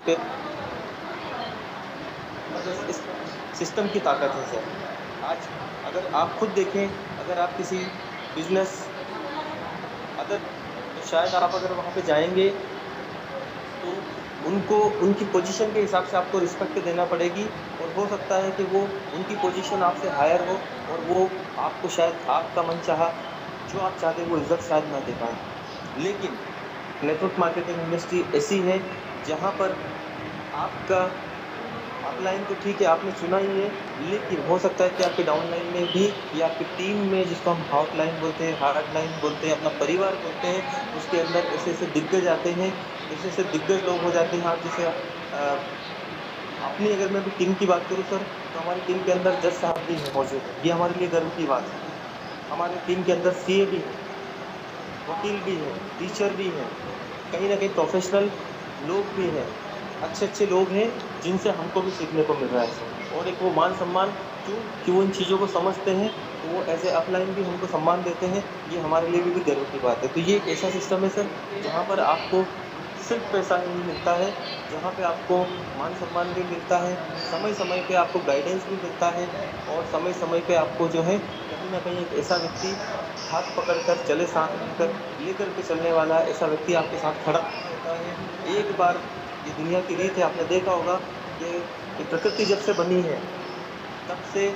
पे बस इस सिस्टम की ताकत है सर। आज अगर आप खुद देखें, अगर आप किसी बिजनेस अदर तो शायद आप अगर वहाँ पे जाएंगे तो उनको उनकी पोजीशन के हिसाब से आपको रिस्पेक्ट देना पड़ेगी, और हो सकता है कि वो उनकी पोजीशन आपसे हायर हो और वो आपको शायद आपका मनचाहा जो आप चाहते हैं वो इज्जत शायद ना दे पाए। लेकिन नेटवर्क मार्केटिंग इंडस्ट्री ऐसी है जहाँ पर आपका अपलाइन तो ठीक है, आपने चुना ही है, लेकिन हो सकता है कि आपके डाउनलाइन में भी या आपकी टीम में, जिसको हम हॉटलाइन बोलते हैं, हार्डलाइन बोलते हैं, अपना परिवार बोलते हैं, उसके अंदर ऐसे ऐसे दिग्गज आते हैं, ऐसे ऐसे दिग्गज लोग हो जाते हैं। आप जैसे अपनी अगर मैं भी टीम की बात करूं सर, तो हमारी टीम के अंदर जज साहब भी है मौजूद है, ये हमारे लिए गर्व की बात है। हमारे टीम के अंदर सीए भी है, वकील भी है, टीचर भी है, कहीं ना कहीं प्रोफेशनल लोग भी हैं, अच्छे अच्छे लोग हैं जिनसे हमको भी सीखने को मिल रहा है सर। और एक वो मान सम्मान, क्यों कि वो इन चीज़ों को समझते हैं, तो वो एज ए अपलाइन भी हमको सम्मान देते हैं। ये हमारे लिए भी गर्व की बात है। तो ये एक ऐसा सिस्टम है सर जहाँ पर आपको सिर्फ पैसा नहीं मिलता है, जहाँ पे आपको मान सम्मान भी मिलता है, समय समय पे आपको गाइडेंस भी मिलता है, और समय समय पे आपको जो है कहीं ना कहीं एक ऐसा व्यक्ति हाथ पकड़कर चले, साथ लेकर लेकर के चलने वाला ऐसा व्यक्ति आपके साथ खड़ा होता है। एक बार, ये दुनिया की रीत है, आपने देखा होगा कि ये प्रकृति जब से बनी है तब से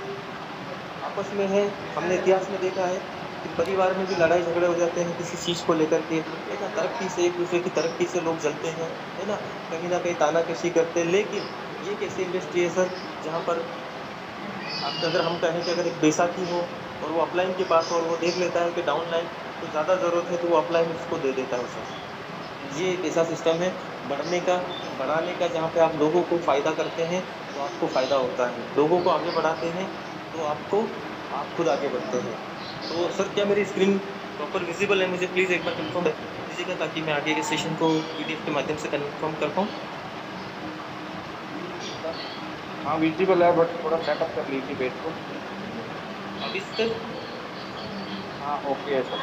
आपस में है, हमने इतिहास में देखा है कि परिवार में भी लड़ाई झगड़े हो जाते हैं किसी चीज को लेकर के, है ना, तरक्की से, एक दूसरे की तरक्की से लोग जलते हैं, है ना कहीं तानाकशी करते हैं। लेकिन ये एक ऐसी इंडस्ट्री है सर जहाँ पर आप अगर हम कहें कि अगर एक बैसाखी हो और वो अपलाइन के पास हो और वो देख लेता है कि डाउनलाइन को ज़्यादा ज़रूरत है, तो वो अपलाइन उसको दे देता है सर। ये एक ऐसा सिस्टम है बढ़ने का, बढ़ाने का, जहाँ पे आप लोगों को फ़ायदा करते हैं तो आपको फ़ायदा होता है, लोगों को आगे बढ़ाते हैं तो आपको, आप खुद आगे बढ़ते हैं। तो सर क्या मेरी स्क्रीन प्रॉपर विजिबल है? मुझे प्लीज़ एक बार कंफर्म कर दीजिएगा ताकि मैं आगे के सेशन को पीडीएफ के माध्यम से कंफर्म कर पाऊँ। हाँ विजिबल है, बट थोड़ा सेटअप कर लीजिए पेज को। अभी सर? हाँ ओके है sir.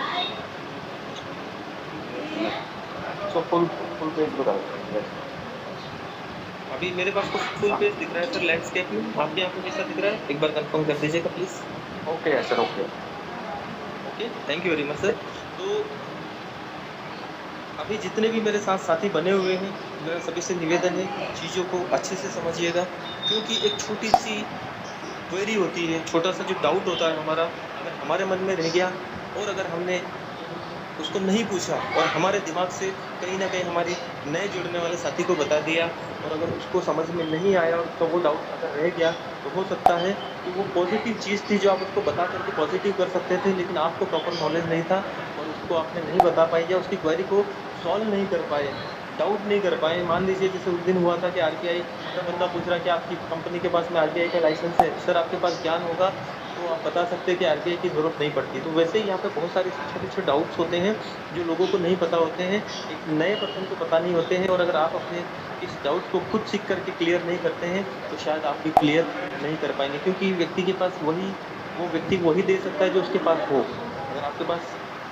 So full full page बता दीजिए। अभी मेरे पास तो फुल हाँ पेज दिख रहा है सर लैंडस्केप में, आपके यहाँ पे कैसा दिख रहा है? एक बार कंफर्म कर दीजिएगा प्लीज़। ओके है sir, okay. Okay, thank you very much sir. तो अभी जितने भी मेरे साथ साथी बने हुए हैं, मेरा सभी से निवेदन है चीज़ों को अच्छे से समझिएगा, क्योंकि एक छोटी सी क्वेरी होती है, छोटा सा जो डाउट होता है हमारा, अगर हमारे मन में रह गया और अगर हमने उसको नहीं पूछा और हमारे दिमाग से कहीं ना कहीं हमारी नए जुड़ने वाले साथी को बता दिया, और अगर उसको समझ में नहीं आया और तो वो डाउट अगर रह गया, तो हो सकता है कि वो पॉजिटिव चीज़ थी जो आप उसको बता करके पॉजिटिव कर सकते थे, लेकिन आपको प्रॉपर नॉलेज नहीं था और उसको आपने नहीं बता पाई या उसकी क्वेरी को सॉल्व नहीं कर पाए, डाउट नहीं कर पाए। मान लीजिए जैसे उस दिन हुआ था कि आरबीआई का बंदा पूछ रहा है कि आपकी कंपनी के पास में आरबीआई का लाइसेंस है सर, आपके पास ज्ञान होगा तो आप बता सकते हैं कि आरबीआई की ज़रूरत नहीं पड़ती। तो वैसे ही यहाँ पे बहुत सारे छोटे छोटे डाउट्स होते हैं जो लोगों को नहीं पता होते हैं, एक नए पर्सन को पता नहीं होते हैं, और अगर आप अपने इस डाउट को खुद सीख करके क्लियर नहीं करते हैं तो शायद आप भी क्लियर नहीं कर पाएंगे, क्योंकि व्यक्ति के पास वही, वो व्यक्ति वही दे सकता है जो उसके पास हो। अगर आपके पास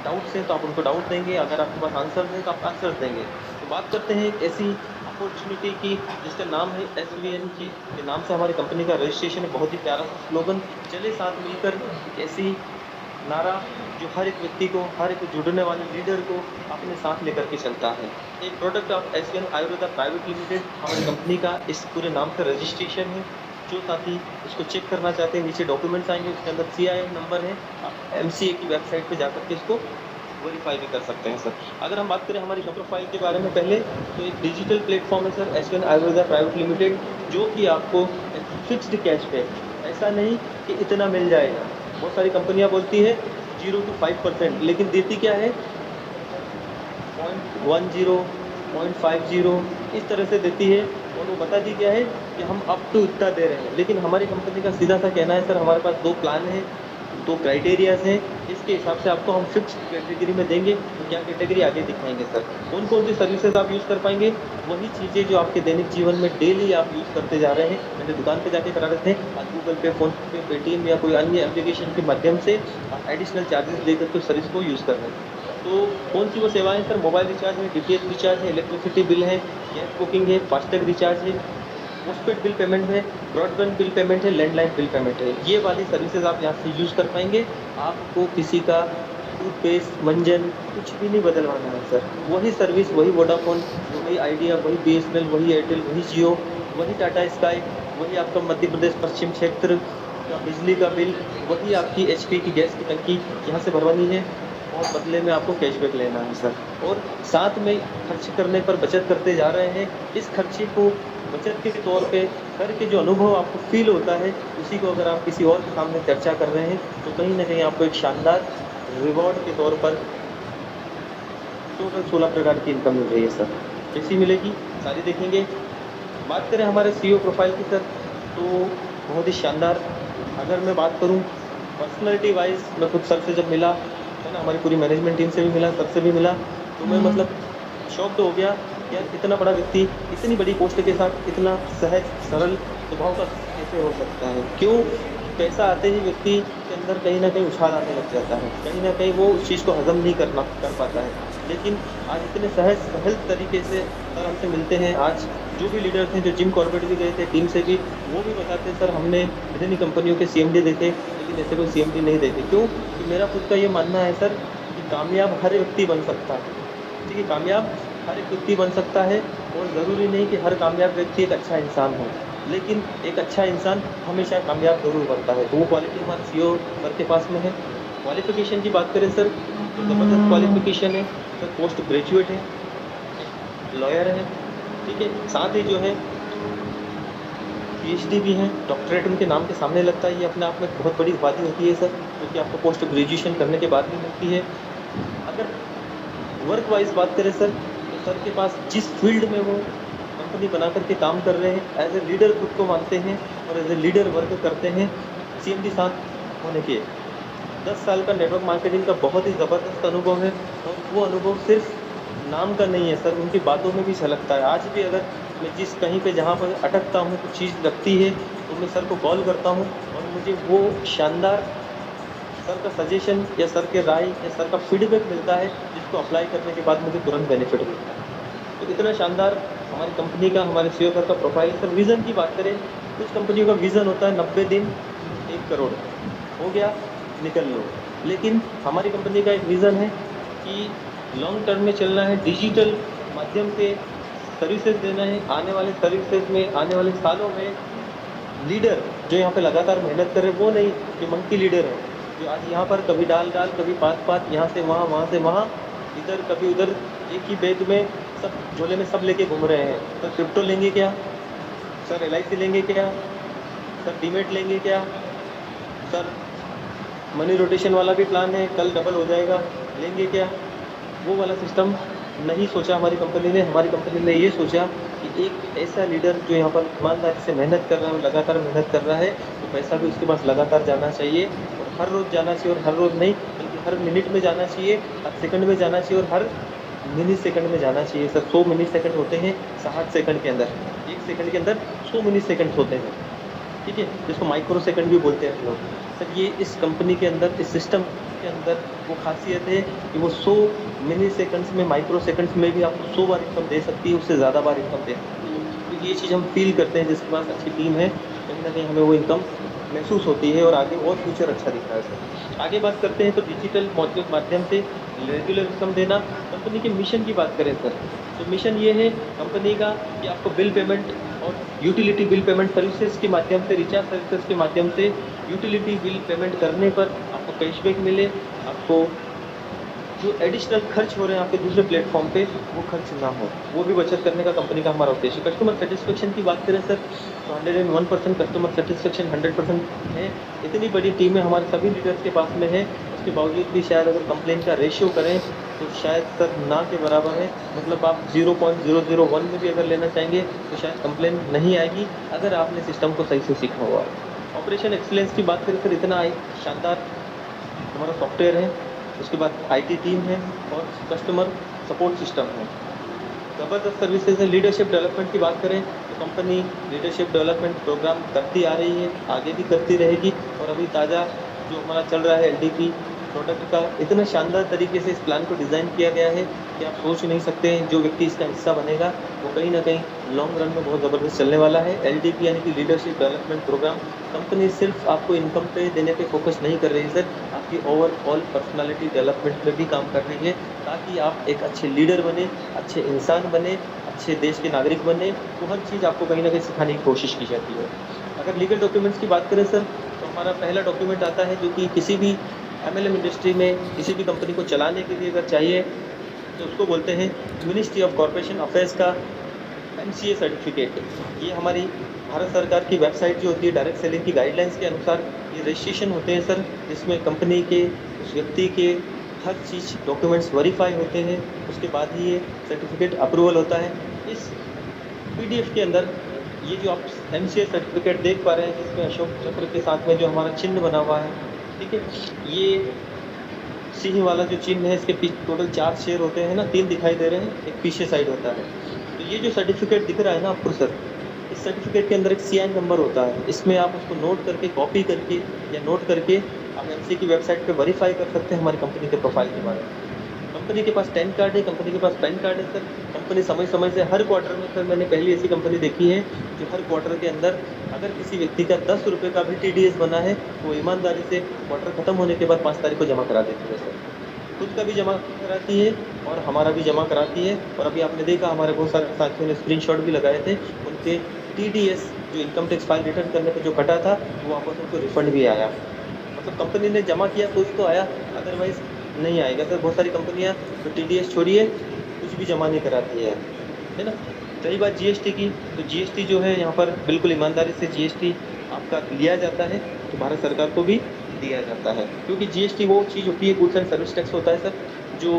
डाउट्स हैं तो आप उनको डाउट देंगे, अगर आपके पास आंसर हैं तो आप आंसर देंगे। तो बात करते हैं एक ऐसी अपॉर्चुनिटी की जिसका नाम है एसवीएन की, के नाम से हमारी कंपनी का रजिस्ट्रेशन है, बहुत ही प्यारा सा स्लोगन, चले साथ मिलकर, एक ऐसी नारा जो हर एक व्यक्ति को, हर एक जुड़ने वाले लीडर को अपने साथ लेकर के चलता है। एक product of SVN Ayurveda private limited हमारी कंपनी का इस पूरे नाम से रजिस्ट्रेशन है। जो साथी इसको चेक करना चाहते हैं, नीचे डॉक्यूमेंट्स आएंगे, उसके अंदर सीआईएन नंबर है, आप एमसीए की वेबसाइट पे जाकर के इसको वेरीफाई भी कर सकते हैं सर। अगर हम बात करें हमारी प्रोफाइल के बारे में पहले, तो एक डिजिटल प्लेटफॉर्म है sir SVN Ayurveda private limited, जो कि आपको फिक्स्ड कैशबैक, ऐसा नहीं कि इतना मिल जाएगा। बहुत सारी कंपनियां बोलती है 0 to 5%, लेकिन देती क्या है 0.10, 0.50, इस तरह से देती है, और वो बताती क्या है कि हम अप टू इतना दे रहे हैं। लेकिन हमारी कंपनी का सीधा सा कहना है सर, हमारे पास 2 प्लान हैं, 2 क्राइटेरियाज हैं, इसके हिसाब से आपको हम फिक्स कैटेगरी में देंगे। तो क्या कैटेगरी आगे दिखाएंगे सर, कौन कौन सी सर्विसेज आप यूज़ कर पाएंगे, वही चीज़ें जो आपके दैनिक जीवन में डेली आप यूज़ करते जा रहे हैं, पहले दुकान पे जाके करा रहे थे, आज गूगल पे, फोन पे, पेटीएम या कोई अन्य एप्लीकेशन के माध्यम से आप एडिशनल चार्जेस देकर के सर्विस को यूज़ कर रहे हैं। तो कौन सी वो सेवाएँ सर? मोबाइल रिचार्ज है, डीटीएच रिचार्ज है, इलेक्ट्रिसिटी बिल है, गैस बुकिंग है, फास्टैग रिचार्ज है, पोस्टपेड बिल पेमेंट है, ब्रॉडबैंड बिल पेमेंट है, लैंडलाइन बिल पेमेंट है। ये वाली सर्विसेज आप यहाँ से यूज़ कर पाएँगे। आपको किसी का टूथपेस्ट, मंजन कुछ भी नहीं बदलवाना है सर। वही सर्विस, वही वोडाफ़ोन, वही आइडिया, वही बीएसएनएल, वही एयरटेल, वही जियो, वही टाटा स्काई, वही आपका मध्य प्रदेश पश्चिम क्षेत्र का बिजली का बिल, वही आपकी एचपी की गैस की टंकी यहाँ से भरवानी है और बदले में आपको कैशबैक लेना है सर। और साथ में खर्च करने पर बचत करते जा रहे हैं। इस खर्चे को बचत के तौर पे करके जो अनुभव आपको फ़ील होता है, उसी को अगर आप किसी और के सामने चर्चा कर रहे हैं, तो कहीं न कहीं आपको एक शानदार रिवॉर्ड के तौर पर 16 प्रकार की इनकम मिल रही है सर। कैसी मिलेगी? सारी देखेंगे। बात करें हमारे सीईओ प्रोफ़ाइल की सर, तो बहुत ही शानदार। अगर मैं बात करूँ पर्सनैलिटी वाइज़, मैं खुद सर से जब मिला, है ना, हमारी पूरी मैनेजमेंट टीम से भी मिला, सर से भी मिला, तो मैं मतलब शॉक्ड हो गया। यार इतना बड़ा व्यक्ति, इतनी बड़ी पोस्ट के साथ इतना सहज, सरल स्वभाव का कैसे हो सकता है? क्यों? पैसा आते ही व्यक्ति के अंदर कहीं न कहीं उछाल आने लग जाता है। कहीं न कहीं वो उस चीज़ को हज़म नहीं कर पाता है। लेकिन आज इतने सहज सहल तरीके से सर हमसे मिलते हैं। आज जो भी लीडर थे, जो जिम कॉर्बेट भी गए थे टीम से भी, वो भी बताते हैं सर हमने विभिन्न कंपनियों के सीएमडी देखे, लेकिन ऐसे कोई सीएमडी नहीं देखे। क्यों? कि मेरा खुद का ये मानना है सर कि कामयाब हर व्यक्ति बन सकता है। ठीक है, कामयाब हर एक व्यक्ति बन सकता है और ज़रूरी नहीं कि हर कामयाब व्यक्ति एक अच्छा इंसान हो, लेकिन एक अच्छा इंसान हमेशा कामयाब ज़रूर बनता है। तो वो क्वालिटी हमारे सीईओ सर के पास में है। क्वालिफ़िकेशन की बात करें सर, तो ज़बरदस्त क्वालिफ़िकेशन है सर। पोस्ट ग्रेजुएट है, लॉयर है, ठीक है, साथ ही जो है पीएचडी भी हैं, डॉक्टरेट उनके नाम के सामने लगता है। ये अपने आप में एक बहुत बड़ी उपाधि होती है सर, जो कि आपको पोस्ट ग्रेजुएशन करने के बाद भी मिलती है। अगर वर्क वाइज़ बात करें सर, तो सर के पास जिस फ़ील्ड में वो कंपनी बना कर के काम कर रहे हैं, एज़ ए लीडर खुद को मानते हैं और एज़ ए लीडर वर्क करते हैं। सीएमडी साथ होने के 10 साल का नेटवर्क मार्केटिंग का बहुत ही ज़बरदस्त अनुभव है और वो अनुभव सिर्फ़ नाम का नहीं है सर, उनकी बातों में भी झलकता है। आज भी अगर मैं जिस कहीं पे जहाँ पर अटकता हूँ, कुछ चीज़ लगती है, तो मैं सर को कॉल करता हूँ और मुझे वो शानदार सर का सजेशन या सर के राय या सर का फीडबैक मिलता है, जिसको अप्लाई करने के बाद मुझे तुरंत बेनिफिट मिलता है। तो इतना शानदार हमारी कंपनी का, हमारे सीईओ सर का प्रोफाइल। सर विज़न की बात करें, कुछ कंपनियों का विज़न होता है 90 दिन 1 करोड़, हो गया निकल लो। लेकिन हमारी कंपनी का एक विज़न है कि लॉन्ग टर्म में चलना है, डिजिटल माध्यम से सर्विसेज देना है। आने वाले सर्विसेज में, आने वाले सालों में लीडर जो यहाँ पे लगातार मेहनत कर रहे हैं, वो नहीं जो मंकी लीडर है, जो आज यहाँ पर कभी डाल, कभी पात, यहाँ से वहाँ, वहाँ से वहाँ, इधर कभी उधर, एक ही बैग में सब झोले में सब लेके घूम रहे हैं। सर क्रिप्टो लेंगे क्या? सर एलआईसी लेंगे क्या? सर डीमेट लेंगे क्या? सर मनी रोटेशन वाला भी प्लान है, कल डबल हो जाएगा, लेंगे क्या? वो वाला सिस्टम नहीं सोचा हमारी कंपनी ने। हमारी कंपनी ने ये सोचा कि एक ऐसा लीडर जो यहाँ पर ईमानदारी से मेहनत कर रहा है और लगातार मेहनत कर रहा है, तो पैसा भी उसके पास लगातार जाना चाहिए और हर रोज़ जाना चाहिए, और हर रोज़ नहीं बल्कि हर मिनट में जाना चाहिए, हर सेकंड में जाना चाहिए और हर मिनी सेकंड में जाना चाहिए। सर 100 मिनी सेकंड होते हैं 60 सेकंड के अंदर, 1 सेकंड के अंदर 100 मिनी सेकंड होते हैं, ठीक है, जिसको माइक्रो सेकंड भी बोलते हैं हम लोग। सर ये इस कंपनी के अंदर, इस सिस्टम के अंदर वो खासियत है कि वो 100 मिली सेकंड्स में, माइक्रो सेकंड्स में भी आपको 100 बार इनकम दे सकती है, उससे ज़्यादा बार इनकम दे सकती है। तो ये चीज़ हम फ़ील करते हैं, जिसके पास अच्छी टीम है, कहीं न कहीं हमें वो इनकम महसूस होती है और आगे और फ्यूचर अच्छा दिख रहा है सर। आगे बात करते हैं तो डिजिटल माध्यम से रेगुलर इनकम देना। कंपनी के मिशन की बात करें सर, तो मिशन ये है कंपनी का कि आपको बिल पेमेंट और यूटिलिटी बिल पेमेंट सर्विसेज के माध्यम से, रिचार्ज सर्विसेज के माध्यम से यूटिलिटी बिल पेमेंट करने पर आपको कैशबैक मिले। आपको जो एडिशनल खर्च हो रहे हैं आपके दूसरे प्लेटफॉर्म पे, वो खर्च ना हो, वो भी बचत करने का कंपनी का हमारा उद्देश्य। कस्टमर सेटिस्फेक्शन की बात करें सर, तो 101% कस्टमर सेटिस्फेक्शन 100% है। इतनी बड़ी टीमें हमारे सभी लीडर्स के पास में है, उसके बावजूद भी शायद अगर कंप्लेन का रेशियो करें तो शायद सर ना के बराबर है। मतलब आप 0.001 में भी अगर लेना चाहेंगे तो शायद कंप्लेन नहीं आएगी, अगर आपने सिस्टम को सही से सीखा हुआ। ऑपरेशन एक्सीलेंस की बात करें सर, इतना एक शानदार हमारा सॉफ्टवेयर है, उसके बाद आईटी टीम है और कस्टमर सपोर्ट सिस्टम है। ज़बरदस्त सर्विसेज है। लीडरशिप डेवलपमेंट की बात करें तो कंपनी लीडरशिप डेवलपमेंट प्रोग्राम करती आ रही है, आगे भी करती रहेगी। और अभी ताज़ा जो हमारा चल रहा है एलडीपी प्रोडक्ट का इतना शानदार तरीके से इस प्लान को डिज़ाइन किया गया है कि आप सोच नहीं सकते हैं जो व्यक्ति इसका हिस्सा बनेगा वो कहीं न कहीं लॉन्ग रन में बहुत ज़बरदस्त चलने वाला है। एलडीपी यानी कि लीडरशिप डेवलपमेंट प्रोग्राम कंपनी सिर्फ़ आपको इनकम पे देने पे फ़ोकस नहीं कर रही है सर, आपकी ओवरऑल पर्सनैलिटी डेवलपमेंट में भी काम कर रही है ताकि आप एक अच्छे लीडर बने, अच्छे इंसान बने, अच्छे देश के नागरिक बने, तो हर चीज़ आपको कहीं न कहीं सिखाने की कोशिश की जाती है। अगर लीगल डॉक्यूमेंट्स की बात करें सर, तो हमारा पहला डॉक्यूमेंट आता है जो कि किसी भी एमएलएम इंडस्ट्री में किसी भी कंपनी को चलाने के लिए अगर चाहिए, तो उसको बोलते हैं मिनिस्ट्री ऑफ कॉर्पोरेशन अफेयर्स का एमसीए सर्टिफिकेट। ये हमारी भारत सरकार की वेबसाइट जो होती है डायरेक्ट सेलिंग की गाइडलाइंस के अनुसार ये रजिस्ट्रेशन होते हैं सर, जिसमें कंपनी के उस व्यक्ति के हर चीज़ डॉक्यूमेंट्स वेरीफाई होते हैं, उसके बाद ही ये सर्टिफिकेट अप्रूवल होता है। इस पीडीएफ के अंदर ये जो आप एमसीए सर्टिफिकेट देख पा रहे हैं जिसमें अशोक चक्र के साथ में जो हमारा चिन्ह बना हुआ है, ठीक है, ये सिंह वाला जो चिन्ह है इसके पीछे टोटल 4 शेर होते हैं ना, 3 दिखाई दे रहे हैं, एक पीछे साइड होता है। तो ये जो सर्टिफिकेट दिख रहा है ना आपको सर, इस सर्टिफिकेट के अंदर एक सीआईएन नंबर होता है, इसमें आप उसको नोट करके कॉपी करके या नोट करके आप एमसीए की वेबसाइट पे वेरीफाई कर सकते हैं हमारी कंपनी के प्रोफाइल के बारे में। कंपनी के पास 10 कार्ड है, कंपनी के पास पैन कार्ड है सर। कंपनी समय-समय से हर क्वार्टर में सर मैंने पहली ऐसी कंपनी देखी है जो हर क्वार्टर के अंदर अगर किसी व्यक्ति का 10 रुपये का भी टीडीएस बना है, तो वो ईमानदारी से क्वार्टर खत्म होने के बाद 5 तारीख को जमा करा देती है सर। खुद का भी जमा कराती है और हमारा भी जमा कराती है। और अभी आपने देखा हमारे बहुत सारे साथियों ने स्क्रीनशॉट भी लगाए थे, उनके टीडीएस जो इनकम टैक्स फाइल रिटर्न करने पे जो कटा था, वो वापस उनको रिफंड भी आया। मतलब कंपनी ने जमा किया तो ही तो आया, अदरवाइज़ नहीं आएगा सर। बहुत सारी कंपनियाँ तो टीडीएस छोड़िए कुछ भी जमा नहीं कराती है ना। रही बात जीएसटी की, तो जीएसटी जो है यहाँ पर बिल्कुल ईमानदारी से जीएसटी आपका लिया जाता है, तो भारत सरकार को भी दिया जाता है, क्योंकि जीएसटी वो चीज़ होती है, गुड्स एंड सर्विस टैक्स होता है सर, जो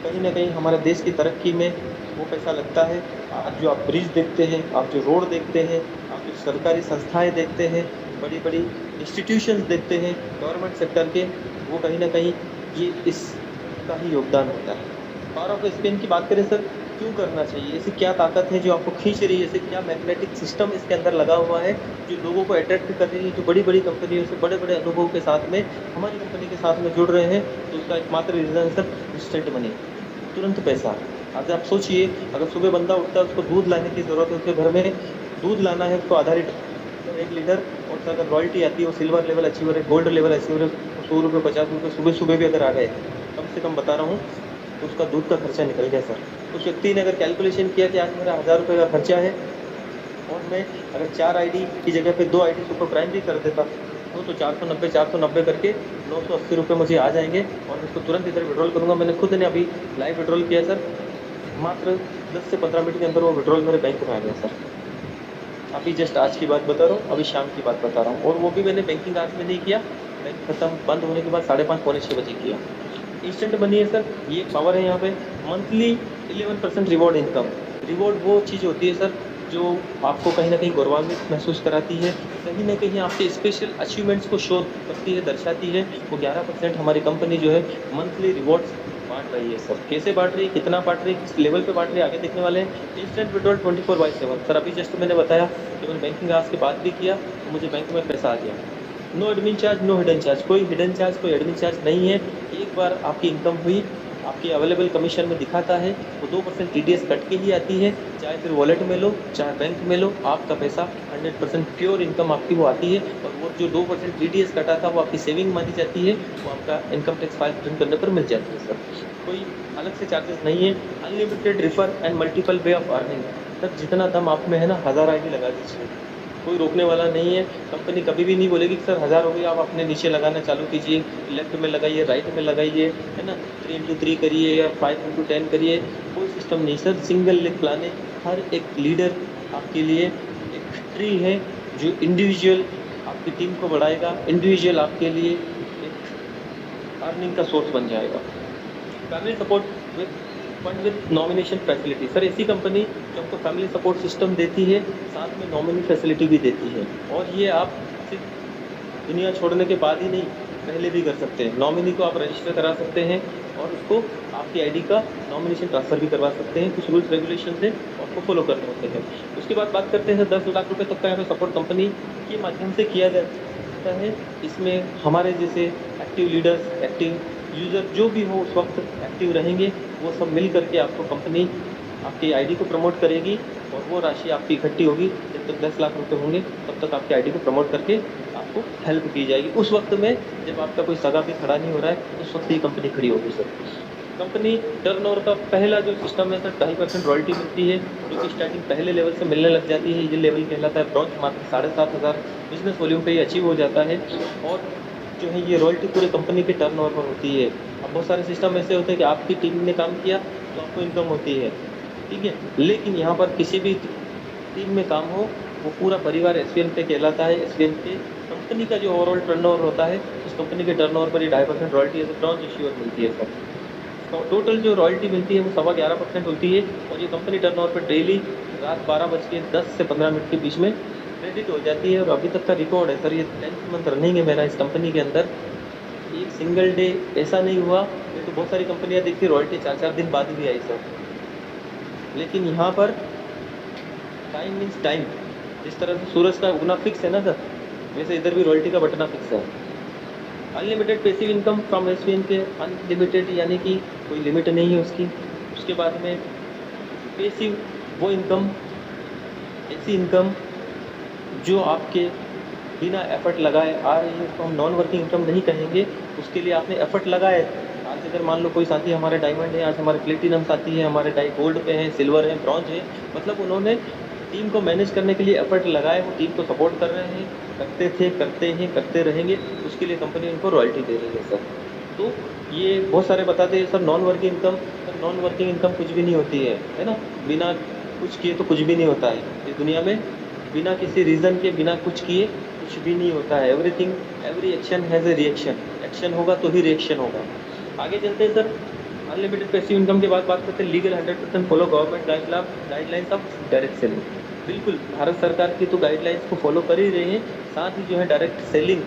कहीं न कहीं हमारे देश की तरक्की में वो पैसा लगता है। आज जो आप ब्रिज देखते हैं, आप जो रोड देखते हैं, आप जो सरकारी संस्थाएँ देखते हैं, बड़ी-बड़ी इंस्टीट्यूशंस देखते हैं गवर्नमेंट सेक्टर के, वो कहीं न कहीं ये इसका ही योगदान होता है। पावर ऑफ स्पेन की बात करें सर, क्यों करना चाहिए? ऐसी क्या ताकत है जो आपको खींच रही है? ऐसे क्या मैग्नेटिक सिस्टम इसके अंदर लगा हुआ है जो लोगों को अट्रैक्ट कर रही है, जो बड़ी-बड़ी कंपनियों से बड़े-बड़े अनुभव के साथ में हमारी कंपनी के साथ में जुड़ रहे हैं? तो उसका एकमात्र रीज़न है सर इंस्टेंट मनी, तुरंत पैसा। आज आप सोचिए, अगर सुबह बंदा उठता है उसको दूध लाने की ज़रूरत है, उसके घर में दूध लाना है उसको आधा लीटर 1 लीटर, और अगर रॉयल्टी आती है वो सिल्वर लेवल अचीवर है, गोल्ड लेवल अचीवर है, 100 रुपये 50 रुपये सुबह-सुबह भी अगर आ गए, कम से कम बता रहा हूँ, तो उसका दूध का खर्चा निकल गया सर। उस व्यक्ति ने अगर कैलकुलेशन किया कि आज मेरा 1000 रुपये का खर्चा है और मैं अगर 4 आईडी की जगह पे 2 आईडी सुपर प्राइम भी कर देता, तो 490 करके 980 रुपये मुझे आ जाएँगे और मैं इसको तुरंत इधर विड्रॉल करूँगा। मैंने खुद ने अभी लाइव विड्रॉल किया सर, मात्र 10 से 15 मिनट के अंदर वो विड्रॉल मेरे बैंक में आ गया सर। अभी जस्ट आज की बात बता रहा हूँ, अभी शाम की बात बता रहा हूँ, और वो भी मैंने बैंकिंग आवर्स में नहीं किया, बैंक खत्म बंद होने के बाद 5:30 पौने 6 बजे किया। इंस्टेंट मनी है सर, ये पावर है यहाँ पे। Monthly 11% reward income. रिवॉर्ड वो चीज़ होती है सर जो आपको कहीं न कहीं गौरवान्वित महसूस कराती है, कहीं न कहीं आपके स्पेशल अचीवमेंट्स को शो करती है, दर्शाती है। वो 11% हमारी कंपनी जो है मंथली रिवॉर्ड्स बाँट रही है सर। कैसे बाँट रही है, कितना बाँट रही है, किस लेवल पे बाँट रही है, आगे देखने वाले हैं। Instant withdrawal 24/7 sir. अभी जस्ट मैंने बताया कि मैंने बैंकिंग आवर्स के बाद भी किया तो मुझे बैंक में पैसा आ गया। No admin charge, no hidden charge, कोई हिडन चार्ज, कोई एडमिन चार्ज नहीं है। एक बार आपकी इनकम हुई, आपकी अवेलेबल कमीशन में दिखाता है, वो 2% टीडीएस कट के ही आती है, चाहे फिर वॉलेट में लो, चाहे बैंक में लो, आपका पैसा 100% प्योर इनकम आपकी वो आती है। और वो जो 2% टीडीएस कटा था वो आपकी सेविंग मानी जाती है, वो आपका इनकम टैक्स फाइल रिटर्न करने पर मिल जाती है सर। कोई अलग से चार्जेस नहीं है। Unlimited refer and multiple way of earning. Sir जितना दम आप में है ना, 1000 आईडी लगा दीजिए, कोई रोकने वाला नहीं है। कंपनी कभी भी नहीं बोलेगी कि सर 1000 हो गई, आप अपने नीचे लगाना चालू कीजिए, लेफ्ट में लगाइए, राइट में लगाइए, है ना, 3x3 करिए या 5x10 करिए, कोई सिस्टम नहीं सर। सिंगल लेग प्लान है। हर एक लीडर आपके लिए एक ट्री है जो इंडिविजुअल आपकी टीम को बढ़ाएगा, इंडिविजुअल आपके लिए एक अर्निंग का सोर्स बन जाएगा। Family support with fund with nomination facility. Sir ऐसी कंपनी जो आपको फैमिली सपोर्ट सिस्टम देती है, साथ में नॉमिनी फैसिलिटी भी देती है, और ये आप सिर्फ दुनिया छोड़ने के बाद ही नहीं, पहले भी कर सकते हैं। नॉमिनी को आप रजिस्टर करा सकते हैं और उसको आपकी आईडी का नॉमिनेशन ट्रांसफ़र भी करवा सकते हैं। कुछ रूल्स रेगुलेशन है आपको फॉलो करने होते हैं। उसके बाद बात करते हैं 10 लाख रुपये तक का यहाँ पे सपोर्ट कंपनी के माध्यम से किया होता है, इसमें हमारे जैसे एक्टिव लीडर्स, एक्टिव यूज़र जो भी हो उस वक्त एक्टिव रहेंगे, वो सब मिल करके आपको कंपनी आपकी आईडी को प्रमोट करेगी और वो राशि आपकी इकट्ठी होगी। जब तक 10 लाख रुपए होंगे तब तक आपकी आईडी को प्रमोट करके आपको हेल्प की जाएगी। उस वक्त में जब आपका कोई सगा भी खड़ा नहीं हो रहा है, उस वक्त ही कंपनी खड़ी होगी सर। कंपनी टर्नओवर का पहला जो सिस्टम है सर, 2.5% रॉयल्टी मिलती है, जो कि स्टार्टिंग पहले लेवल से मिलने लग जाती है। ये लेवल कहलाता है ब्रॉन्ज मार्केट, 7,500 बिजनेस वॉल्यूम पे ये अचीव हो जाता है। और जो है ये रॉयल्टी पूरी कंपनी के टर्नओवर पर होती है। अब बहुत सारे सिस्टम ऐसे होते हैं कि आपकी टीम ने काम किया तो आपको इनकम होती है, ठीक है, लेकिन यहाँ पर किसी भी टीम में काम हो, वो पूरा परिवार एसवीएन पे कहलाता है। एसवीएन पे कंपनी का जो ओवरऑल टर्नओवर होता है, उस कंपनी के टर्नओवर पर ये 2.5% रॉयल्टी एज ब्रॉन्ज इश्यूअर मिलती है सर। तो टोटल जो रॉयल्टी मिलती है वो 11.25% होती है और ये कंपनी टर्नओवर पर डेली रात 12:10 से 15 मिनट के बीच में क्रेडिट हो जाती है। और अभी तक का रिकॉर्ड है सर, ये 10th मंथ रनिंग है मेरा इस कंपनी के अंदर। एक सिंगल डे ऐसा नहीं हुआ, नहीं तो बहुत सारी कंपनियां देखती रॉयल्टी 4-4 दिन बाद भी आई सर, लेकिन यहाँ पर टाइम मीन्स टाइम। जिस तरह से सूरज का उगना फिक्स है ना सर, वैसे इधर भी रॉयल्टी का बटना फिक्स है। Unlimited passive income from SVN के, अनलिमिटेड यानी कि कोई लिमिट नहीं है उसकी। उसके बाद में पैसिव वो इनकम, ऐसी इनकम जो आपके बिना एफर्ट लगाए आ रही है, उसको हम नॉन वर्किंग इनकम नहीं कहेंगे। उसके लिए आपने एफर्ट लगाए। आज अगर मान लो कोई साथी हमारे डायमंड है, आज हमारे प्लेटिनम साथी है, हमारे गोल्ड पे हैं, सिल्वर है, ब्रॉन्ज है, मतलब उन्होंने टीम को मैनेज करने के लिए एफर्ट लगाए, वो टीम को सपोर्ट कर रहे हैं, करते थे, करते हैं, करते रहेंगे, उसके लिए कंपनी उनको रॉयल्टी दे रही है सर। तो ये बहुत सारे बताते हैं sir non working income, sir non working income कुछ भी नहीं होती है ना। बिना कुछ किए तो कुछ भी नहीं होता है इस दुनिया में। बिना किसी रीज़न के, बिना कुछ किए कुछ भी नहीं होता है। Everything, every action has a reaction. Action होगा तो ही रिएक्शन होगा। आगे चलते हैं सर, अनलिमिटेड पैसिव इनकम के बाद बात करते हैं legal 100% follow government guidelines of direct selling. बिल्कुल भारत सरकार की तो गाइडलाइंस को फॉलो कर ही रहे हैं, साथ ही जो है डायरेक्ट सेलिंग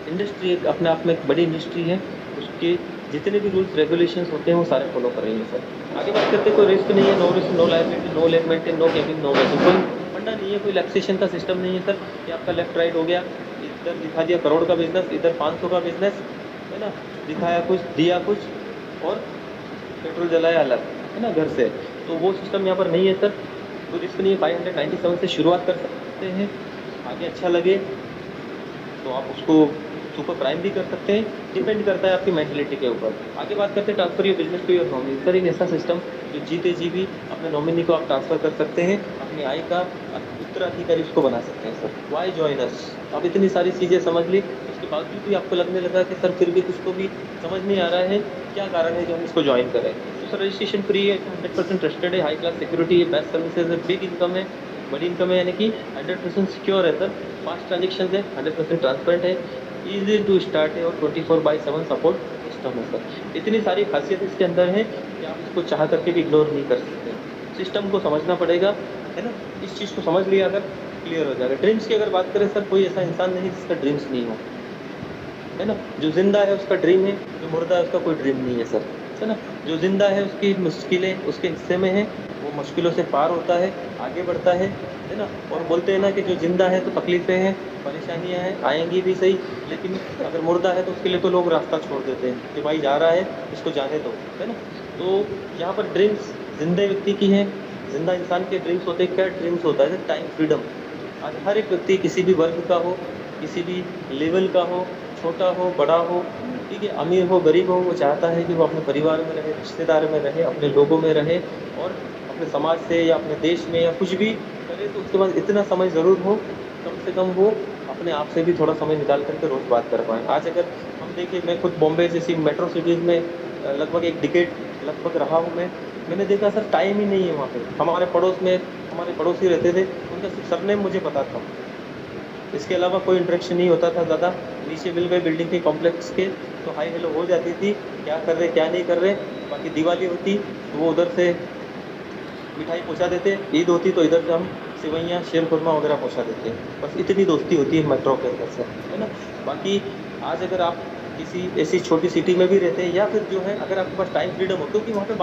इंडस्ट्री एक अपने आप में एक बड़ी इंडस्ट्री है, उसके जितने भी रूल्स रेगुलेशंस होते हैं वो सारे फॉलो कर रही है सर। आगे बात करते हैं, कोई रिस्क नहीं है, no risk, no liability, no leg maintain, no capping, no वैसे कोई फंडा नहीं है, कोई लैक्सेशन का सिस्टम नहीं है सर कि आपका लेफ्ट राइट हो गया, इधर दिखा दिया करोड़ का बिजनेस, इधर 500 का बिजनेस, है ना, दिखाया कुछ, दिया कुछ और पेट्रोल जलाया अलग, है ना, घर से। तो वो सिस्टम यहाँ पर नहीं है सर। कोई रिस्क नहीं है। 597 से शुरुआत कर सकते हैं, आगे अच्छा लगे तो आप उसको सुपर प्राइम भी कर सकते हैं, डिपेंड करता है आपकी मेंटलिटी के ऊपर। आगे बात करते हैं transfer your business to your nominee. Sir एक ऐसा सिस्टम जो जीते जी भी अपने नॉमिनी को आप ट्रांसफ़र कर सकते हैं, अपनी आय का उत्तराधिकारी उसको बना सकते हैं सर। Y join us. अब इतनी सारी चीज़ें समझ ली, उसके बावजूद भी आपको लगने लगा कि सर फिर भी कुछ तो भी समझ नहीं आ रहा है, क्या कारण है जो हम इसको ज्वाइन करें। तो सर रजिस्ट्रेशन फ्री है, 100% ट्रस्टेड है, हाई क्लास सिक्योरिटी है, बेस्ट सर्विसेज है, बिग इनकम है, बड़ी इनकम है, यानी कि 100% सिक्योर है सर, फास्ट ट्रांजेक्शन है, 100% ट्रांसपेरेंट है, ईजी टू स्टार्ट है और 24/7 सपोर्ट सिस्टम है सर। इतनी सारी खासियत इसके अंदर है कि आप इसको चाह करके भी इग्नोर नहीं कर सकते। सिस्टम को समझना पड़ेगा, है ना। इस चीज़ को समझ लिया अगर क्लियर हो जाएगा। ड्रीम्स की अगर बात करें सर, कोई ऐसा इंसान नहीं जिसका ड्रीम्स नहीं हो, है ना। जो जिंदा है उसका ड्रीम है, जो मुर्दा है उसका कोई ड्रीम नहीं है सर, है ना। जो जिंदा है उसकी मुश्किलें उसके हिस्से में है, वो मुश्किलों से पार होता है, आगे बढ़ता है ना। और बोलते हैं ना कि जो जिंदा है तो तकलीफ़ें हैं, परेशानियां हैं, आएंगी भी सही, लेकिन अगर मुर्दा है तो उसके लिए तो लोग रास्ता छोड़ देते हैं कि भाई जा रहा है इसको जाने दो, है ना। तो यहाँ पर ड्रीम्स जिंदे व्यक्ति की हैं, जिंदा इंसान के ड्रीम्स होते हैं। क्या ड्रीम्स होता है? Time freedom. आज हर एक व्यक्ति किसी भी वर्ग का हो, किसी भी लेवल का हो, छोटा हो बड़ा हो, ठीक है, अमीर हो गरीब हो, वो चाहता है कि वो अपने परिवार में रहे, रिश्तेदार में रहे, अपने लोगों में रहे और अपने समाज से या अपने देश में या कुछ भी करे तो उसके बाद इतना समय ज़रूर हो, कम से कम वो अपने आप से भी थोड़ा समय निकाल करके रोज़ बात कर पाएँ। आज अगर हम देखें, मैं खुद बॉम्बे जैसी मेट्रो सिटीज़ में लगभग एक डिकेड लगभग रहा हूँ मैंने देखा सर टाइम ही नहीं है वहाँ पे। हमारे पड़ोस में हमारे पड़ोसी रहते थे, उनका सिर्फ सरनेम मुझे पता था, इसके अलावा कोई इंटरेक्शन नहीं होता था ज़्यादा। नीचे मिल गए बिल्डिंग के कॉम्प्लेक्स के तो हाई हेलो हो जाती थी, क्या कर रहे क्या नहीं कर रहे। बाकी दिवाली होती तो वो उधर से मिठाई पहुंचा देते, ईद होती तो इधर से हम सेवैयाँ शेर खुरमा वगैरह पहुंचा देते। बस इतनी दोस्ती होती है मेट्रो के अंदर से, है ना। बाकी आज अगर आप किसी ऐसी छोटी सिटी में भी रहते हैं या फिर जो है अगर आपके पास टाइम फ्रीडम हो, क्योंकि वहाँ पे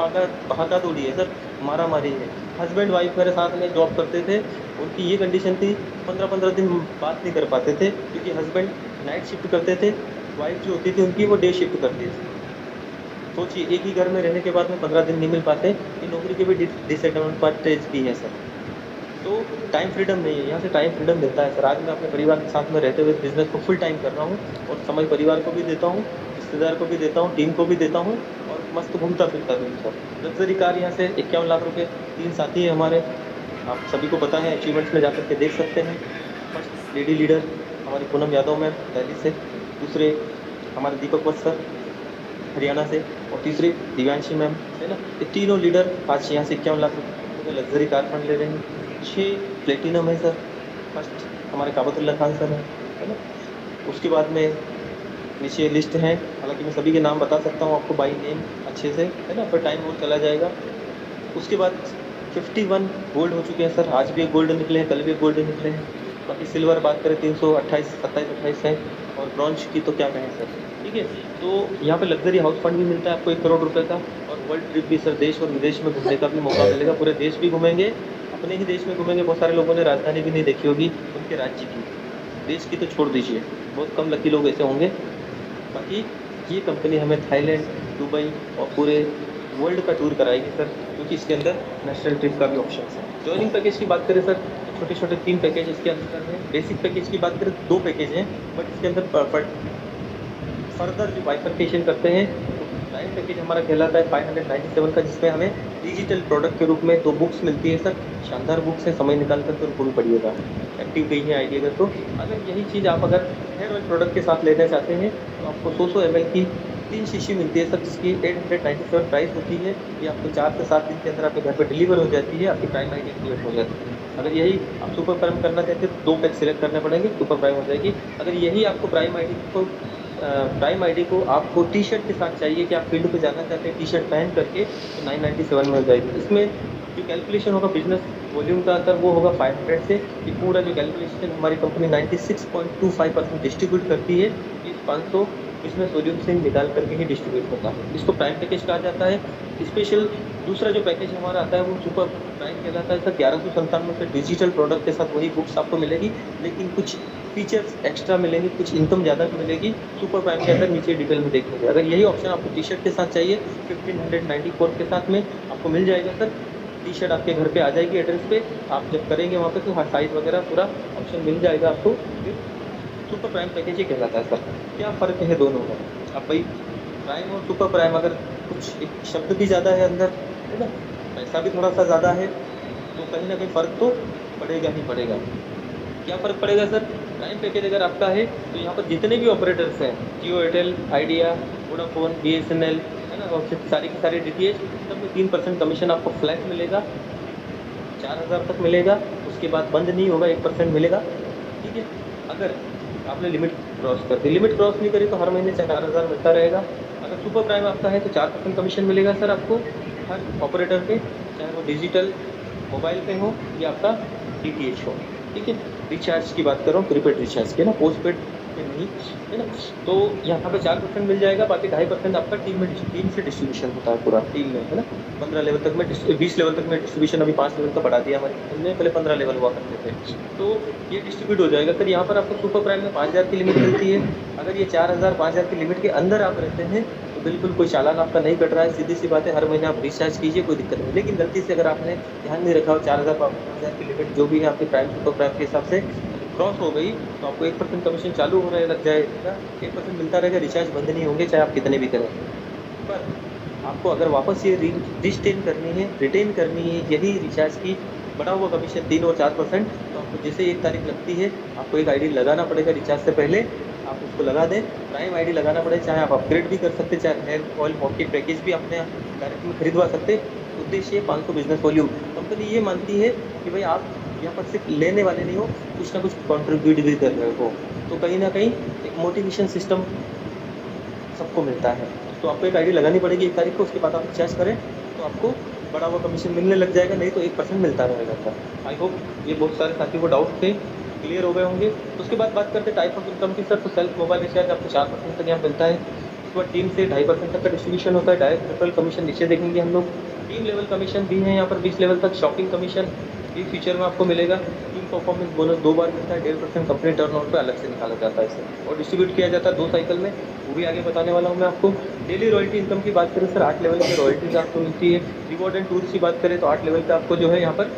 भागा दौड़ी है सर, मारामारी है। हस्बैंड वाइफ मेरे साथ में जॉब करते थे, उनकी ये कंडीशन थी 15-15 दिन बात नहीं कर पाते थे, क्योंकि हस्बैंड नाइट शिफ्ट करते थे, वाइफ जो होती थी उनकी वो डे शिफ्ट करती थी। सोचिए एक ही घर में रहने के बाद में 15 दिन नहीं मिल पाते, ये नौकरी के भी डिसएडवांटेज भी है सर। तो टाइम फ्रीडम नहीं है, यहाँ से टाइम फ्रीडम मिलता है सर। आज मैं अपने परिवार के साथ में रहते हुए बिजनेस को फुल टाइम कर रहा हूँ, और समय परिवार को भी देता हूँ, रिश्तेदार को भी देता हूँ, टीम को भी देता हूँ, और मस्त घूमता फिरता भी हूँ सर। लग्जरी कार यहाँ से 51 लाख रुपए, 3 साथी है हमारे, आप सभी को पता है, अचीवमेंट्स में जाकर के देख सकते हैं। फर्स्ट लेडी लीडर हमारी पूनम यादव मैम दिल्ली से, दूसरे हमारे दीपक वत्स सर हरियाणा से, और तीसरे दिव्यांशी मैम है ना। ये तीनों लीडर आज यहाँ से 51 लाख रुपये लग्जरी कार फंड ले रहे हैं। 6 प्लेटिनम है सर। फर्स्ट हमारे काबतुल्ला खान सर है ना। उसके बाद में नीचे लिस्ट है, हालांकि मैं सभी के नाम बता सकता हूँ आपको बाई नेम अच्छे से, है ना, पर टाइम और चला जाएगा। उसके बाद 51 गोल्ड हो चुके हैं सर, आज भी एक गोल्ड निकले हैं, कल भी एक गोल्ड निकले हैं। बाकी सिल्वर बात करें 328, 27-28 है, और ब्रॉन्ज की तो क्या कहें सर। ठीक है, तो यहाँ पे लग्जरी हाउस फंड भी मिलता है आपको 1 करोड़ रुपए का, और वर्ल्ड ट्रिप भी सर, देश और विदेश में घूमने का भी मौका मिलेगा। पूरे देश भी घूमेंगे, अपने ही देश में घूमेंगे। बहुत सारे लोगों ने राजधानी भी नहीं देखी होगी उनके राज्य की, देश की तो छोड़ दीजिए, बहुत कम लकी लोग ऐसे होंगे। बाकी ये कंपनी हमें थाईलैंड, दुबई और पूरे वर्ल्ड का टूर कराएगी सर, क्योंकि इसके अंदर नेशनल ट्रिप का भी ऑप्शन है। ज्वाइनिंग पैकेज की बात करें सर, तो छोटे छोटे 3 पैकेज इसके अंदर हैं। बेसिक पैकेज की बात करें 2 पैकेज हैं, बट इसके अंदर फर्दर जो बाइफर्केशन करते हैं, प्राइम पैकेज हमारा कहलाता है 597 का, जिसमें हमें डिजिटल प्रोडक्ट के रूप में 2 बुक्स मिलती है सर। शानदार बुक्स है, समय निकाल कर उनको भी पढ़िएगा, एक्टिव गई है आइडिया अगर। तो अगर यही चीज़ आप अगर हेयर ऑयल प्रोडक्ट के साथ लेना चाहते हैं, तो आपको 100 ml की 3 शीशी मिलती है सर, जिसकी 897 प्राइस होती है। ये आपको 4 से 7 दिन के अंदर आपके घर पर डिलीवर हो जाती है, आपकी प्राइम आईडी एक्टिवेट हो जाती है। अगर यही आप सुपर प्राइम करना चाहते हैं तो 2 पैक सिलेक्ट करने पड़ेंगे, सुपर प्राइम हो जाएगी। अगर यही आपको प्राइम आईडी को आपको टी शर्ट के साथ चाहिए, कि आप फील्ड पे जाना चाहते हैं टी शर्ट पहन करके, तो 997 में हो जाएगी। इसमें जो कैलकुलेशन होगा बिजनेस वॉल्यूम का सर, वो होगा 500 से। ये पूरा जो कैलकुलेशन हमारी कंपनी 96.25% डिस्ट्रीब्यूट करती है, इस 500 बिजनेस वॉल्यूम से निकाल करके ही डिस्ट्रीब्यूट होता है। इसको प्राइम पैकेज कहा जाता है। स्पेशल दूसरा जो पैकेज हमारा आता है वो सुपर प्राइम कहलाता है सर। 1197 से डिजिटल प्रोडक्ट के साथ वही बुक्स आपको मिलेगी, लेकिन कुछ फीचर्स एक्स्ट्रा मिलेंगे, कुछ इनकम ज़्यादा मिलेगी। सुपर प्राइम के अंदर नीचे डिटेल में देखेंगे। अगर यही ऑप्शन आपको टी शर्ट के साथ चाहिए 1594 के साथ में आपको मिल जाएगा सर। टी शर्ट आपके घर पे आ जाएगी एड्रेस पे, आप जब करेंगे वहाँ पे तो हर साइज़ वगैरह पूरा ऑप्शन मिल जाएगा आपको। फिर सुपर प्राइम पैकेज ही कहलाता है सर। क्या फ़र्क है दोनों में? अब भाई प्राइम और सुपर प्राइम अगर कुछ एक शब्द भी ज़्यादा है अंदर, है ना, पैसा भी थोड़ा सा ज़्यादा है, तो कहीं ना कहीं फ़र्क तो पड़ेगा ही पड़ेगा। क्या फ़र्क पड़ेगा सर? प्राइम पैकेज अगर आपका है तो यहाँ पर जितने भी ऑपरेटर्स हैं, जियो, एयरटेल, आइडिया, वोडाफोन, BSNL, है ना, और सारी की सारी DTH, सब में 3% कमीशन आपको फ्लैट मिलेगा, 4000 तक मिलेगा। उसके बाद बंद नहीं होगा, 1% मिलेगा। ठीक है, अगर आपने लिमिट क्रॉस कर दी, लिमिट क्रॉस नहीं करी तो हर महीने 4000 मिलता रहेगा। अगर सुपर प्राइम आपका है तो 4% कमीशन मिलेगा सर आपको हर ऑपरेटर पे, चाहे वो डिजिटल मोबाइल पे हो या आपका DTH हो। ठीक है, रिचार्ज की बात कर रहा हूँ, प्रीपेड रिचार्ज के ना, पोस्ट पेड पे नहीं, है ना। तो यहाँ पे 4% मिल जाएगा, बाकी 2.5% आपका टीम से डिस्ट्रीब्यूशन होता है पूरा टीम में, है ना। 15 लेवल तक में 20 लेवल तक में डिस्ट्रीब्यूशन अभी 5 लेवल का बढ़ा दिया हमारी टीम ने, पहले 15 लेवल हुआ करते थे। तो ये डिस्ट्रीब्यूट हो जाएगा सर। यहाँ पर आपको सुपर प्राइम में 5000 की लिमिट मिलती है। अगर ये 4000 5000 की लिमिट के अंदर आप रहते हैं तो बिल्कुल कोई चालान आपका नहीं कट रहा है, सीधी सी बात है। हर महीने आप रिचार्ज कीजिए, कोई दिक्कत नहीं। लेकिन गलती से अगर आपने ध्यान नहीं रखा हो, 4000 5000 की लिमिट जो भी है आपकी प्राइम सुपर प्राइम के हिसाब से क्रॉस हो गई, तो आपको 1% कमीशन चालू होने लग जाएगा, 1% मिलता रहेगा, रिचार्ज बंद नहीं होंगे चाहे आप कितने भी करें। पर आपको अगर वापस ये रिटेन करनी है यही रिचार्ज की बढ़ा हुआ कमीशन 3 और 4%, तो आपको जैसे 1 तारीख लगती है आपको एक आईडी लगाना पड़ेगा। रिचार्ज से पहले आप उसको लगा दें, प्राइम आईडी लगाना पड़ेगा। चाहे आप अपग्रेड भी कर सकते, चाहे हेयर ऑयल पॉकेट पैकेज भी अपने डायरेक्ट में खरीदवा सकते। उद्देश्य 500 बिजनेस वॉल्यूम। कंपनी ये मानती है कि भाई आप यहाँ पर सिर्फ लेने वाले नहीं हो, कुछ ना कुछ कॉन्ट्रीब्यूट भी कर रहे हो, तो कहीं ना कहीं एक मोटिवेशन सिस्टम सबको मिलता है। तो आपको एक आईडी लगानी पड़ेगी 1 तारीख को, उसके बाद आप रिचार्ज करें तो आपको बड़ा हुआ कमीशन मिलने लग जाएगा, नहीं तो 1% मिलता रहेगा सर। आई होप ये बहुत सारे साथियों को डाउट थे, क्लियर हो गए होंगे। तो उसके बाद बात करते हैं टाइप ऑफ इनकम की सर। तो सेल्फ मोबाइल रिचार्ज आपको 4% तक यहाँ मिलता है। उसके बाद टीम से 2.5% तक का डिस्ट्रीब्यूशन होता है। डायरेक्ट रेफरल कमीशन नीचे देखेंगे हम लोग। टीम लेवल कमीशन भी है यहाँ पर 20 लेवल तक। शॉपिंग कमीशन ये फीचर में आपको मिलेगा। टीम परफॉर्मेंस बोनस 2 बार मिलता है, 1.5% कंपनी टर्नओवर पे अलग से निकाला जाता है इसे और डिस्ट्रीब्यूट किया जाता है 2 साइकिल में, वो भी आगे बताने वाला हूँ मैं आपको। डेली रॉयल्टी इनकम की बात करें सर, 8 लेवल पे रॉयल्टीज आपको मिलती है। रिवॉर्ड एंड टूल्स की बात करें तो 8 लेवल पे आपको जो है यहाँ पर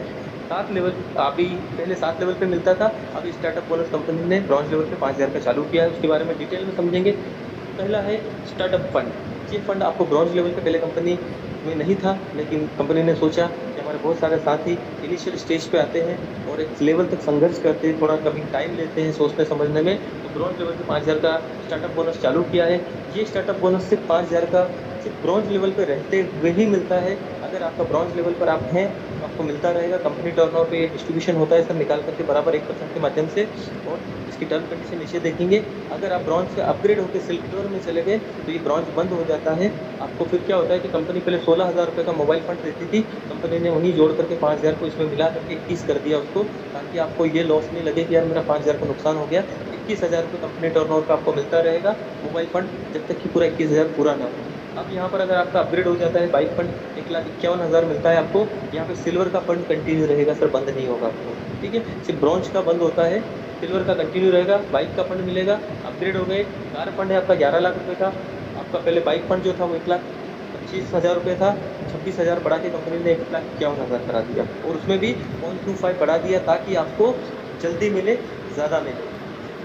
7 लेवल, अभी पहले 7 लेवल पे मिलता था, अभी स्टार्टअप बोनस कंपनी ने ब्रॉन्ज लेवल पे 5000 का चालू किया है। उसके बारे में डिटेल में समझेंगे। पहला है स्टार्टअप फंड। ये फंड आपको ब्रॉन्ज लेवल पे पहले कंपनी में नहीं था, लेकिन कंपनी ने सोचा कि हमारे बहुत सारे साथी इनिशियल स्टेज पे आते हैं और एक लेवल तक संघर्ष करते हैं, थोड़ा कभी टाइम लेते हैं सोचने समझने में, तो ब्रॉन्ज लेवल पे 5000 का स्टार्टअप बोनस चालू किया है। ये स्टार्टअप बोनस सिर्फ 5000 का सिर्फ ब्रॉन्ज लेवल पर रहते हुए ही मिलता है। अगर आपका ब्रॉन्ज लेवल पर आप हैं तो आपको मिलता रहेगा। कंपनी टर्नओवर पे डिस्ट्रीब्यूशन होता है सर, निकाल करके बराबर 1% के माध्यम से। और इसकी टर्म कंडीशन नीचे देखेंगे। अगर आप ब्रॉन्ज से अपग्रेड होकर सिल्वर में चले गए तो ये ब्रॉन्ज बंद हो जाता है। आपको फिर क्या होता है कि कंपनी पहले 16,000 रुपये का मोबाइल फंड देती थी, कंपनी ने वहीं जोड़ करके 5,000 को इसमें मिला करके 21 कर दिया उसको, ताकि आपको ये लॉस नहीं लगे कि यार मेरा 5,000 का नुकसान हो गया। 21,000 रुपये कंपनी टर्नओवर का आपको मिलता रहेगा मोबाइल फंड, जब तक कि पूरा 21,000 पूरा ना हो। अब यहाँ पर अगर आपका अपग्रेड हो जाता है बाइक फंड 1,51,000 मिलता है आपको। यहाँ पे सिल्वर का फंड कंटिन्यू रहेगा सर, बंद नहीं होगा आपको, ठीक है। सिर्फ ब्रॉन्ज का बंद होता है, सिल्वर का कंटिन्यू रहेगा। बाइक का फंड मिलेगा, अपग्रेड हो गए। कार फंड है आपका 11 लाख रुपये का। आपका पहले बाइक फंड जो था वो 1,25,000 रुपये था, 26,000 बढ़ा के कंपनी ने 1,51,000 करा दिया और उसमें भी 0.25 बढ़ा दिया ताकि आपको जल्दी मिले, ज़्यादा मिले,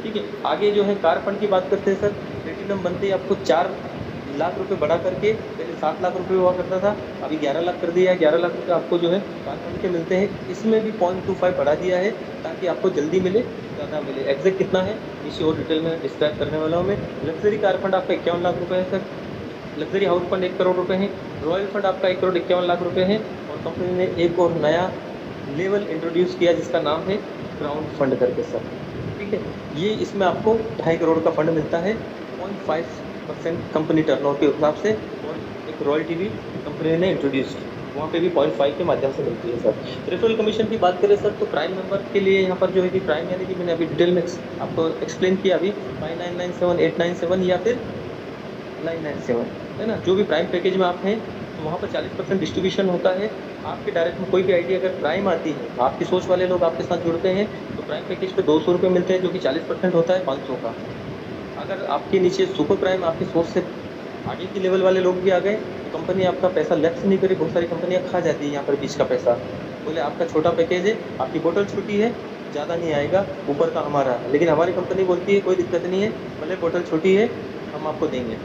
ठीक है। आगे जो है कार फंड की बात करते हैं सर, प्लेटिनम बनते ही आपको 4 लाख रुपए बढ़ा करके, पहले 7 लाख रुपए हुआ करता था, अभी 11 लाख कर दिया है। 11 लाख रुपए आपको जो है कार फंड के मिलते हैं। इसमें भी 0.25 बढ़ा दिया है ताकि आपको जल्दी मिले, ज़्यादा मिले। एग्जैक्ट कितना है इसे और डिटेल में डिस्क्राइब करने वाला हूँ मैं। लग्जरी कार फंड आपका 51 लाख रुपये है sir. Luxury house fund 1 crore रुपये है। रॉयल फंड आपका 1,51 लाख रुपये है। और कंपनी ने एक और नया लेवल इंट्रोड्यूस किया जिसका नाम है क्राउन फंड करके सर, ठीक है। ये इसमें आपको 2.5 करोड़ का फंड मिलता है 0.5% कंपनी टर्नओवर के हिसाब से। और एक रॉयल्टी भी कंपनी ने इंट्रोड्यूस की, वहाँ पे भी 0.5 के माध्यम से मिलती है सर। रेफरल कमीशन की बात करें सर तो प्राइम मेंबर के लिए यहाँ पर जो है कि प्राइम यानी कि मैंने अभी डिटेल में आपको एक्सप्लेन किया अभी 5997 897 या फिर 997 है ना। जो भी प्राइम पैकेज में आप हैं तो वहाँ पर 40% डिस्ट्रीब्यूशन होता है। आपके डायरेक्ट में कोई भी आईडी अगर प्राइम आती है, आपकी सोच वाले लोग आपके साथ जुड़ते हैं तो प्राइम पैकेज पे 200 रुपये मिलते हैं, जो कि 40% होता है 500 का। अगर आपके नीचे सुपर प्राइम आपकी सोच से आगे की लेवल वाले लोग भी आ गए तो कंपनी आपका पैसा लेफ्ट नहीं करे। बहुत सारी कंपनियां खा जाती है यहाँ पर बीच का पैसा, बोले आपका छोटा पैकेज है, आपकी बोतल छोटी है, ज़्यादा नहीं आएगा, ऊपर का हमारा है। लेकिन हमारी कंपनी बोलती है कोई दिक्कत नहीं है, भले बोतल छोटी है हम आपको देंगे।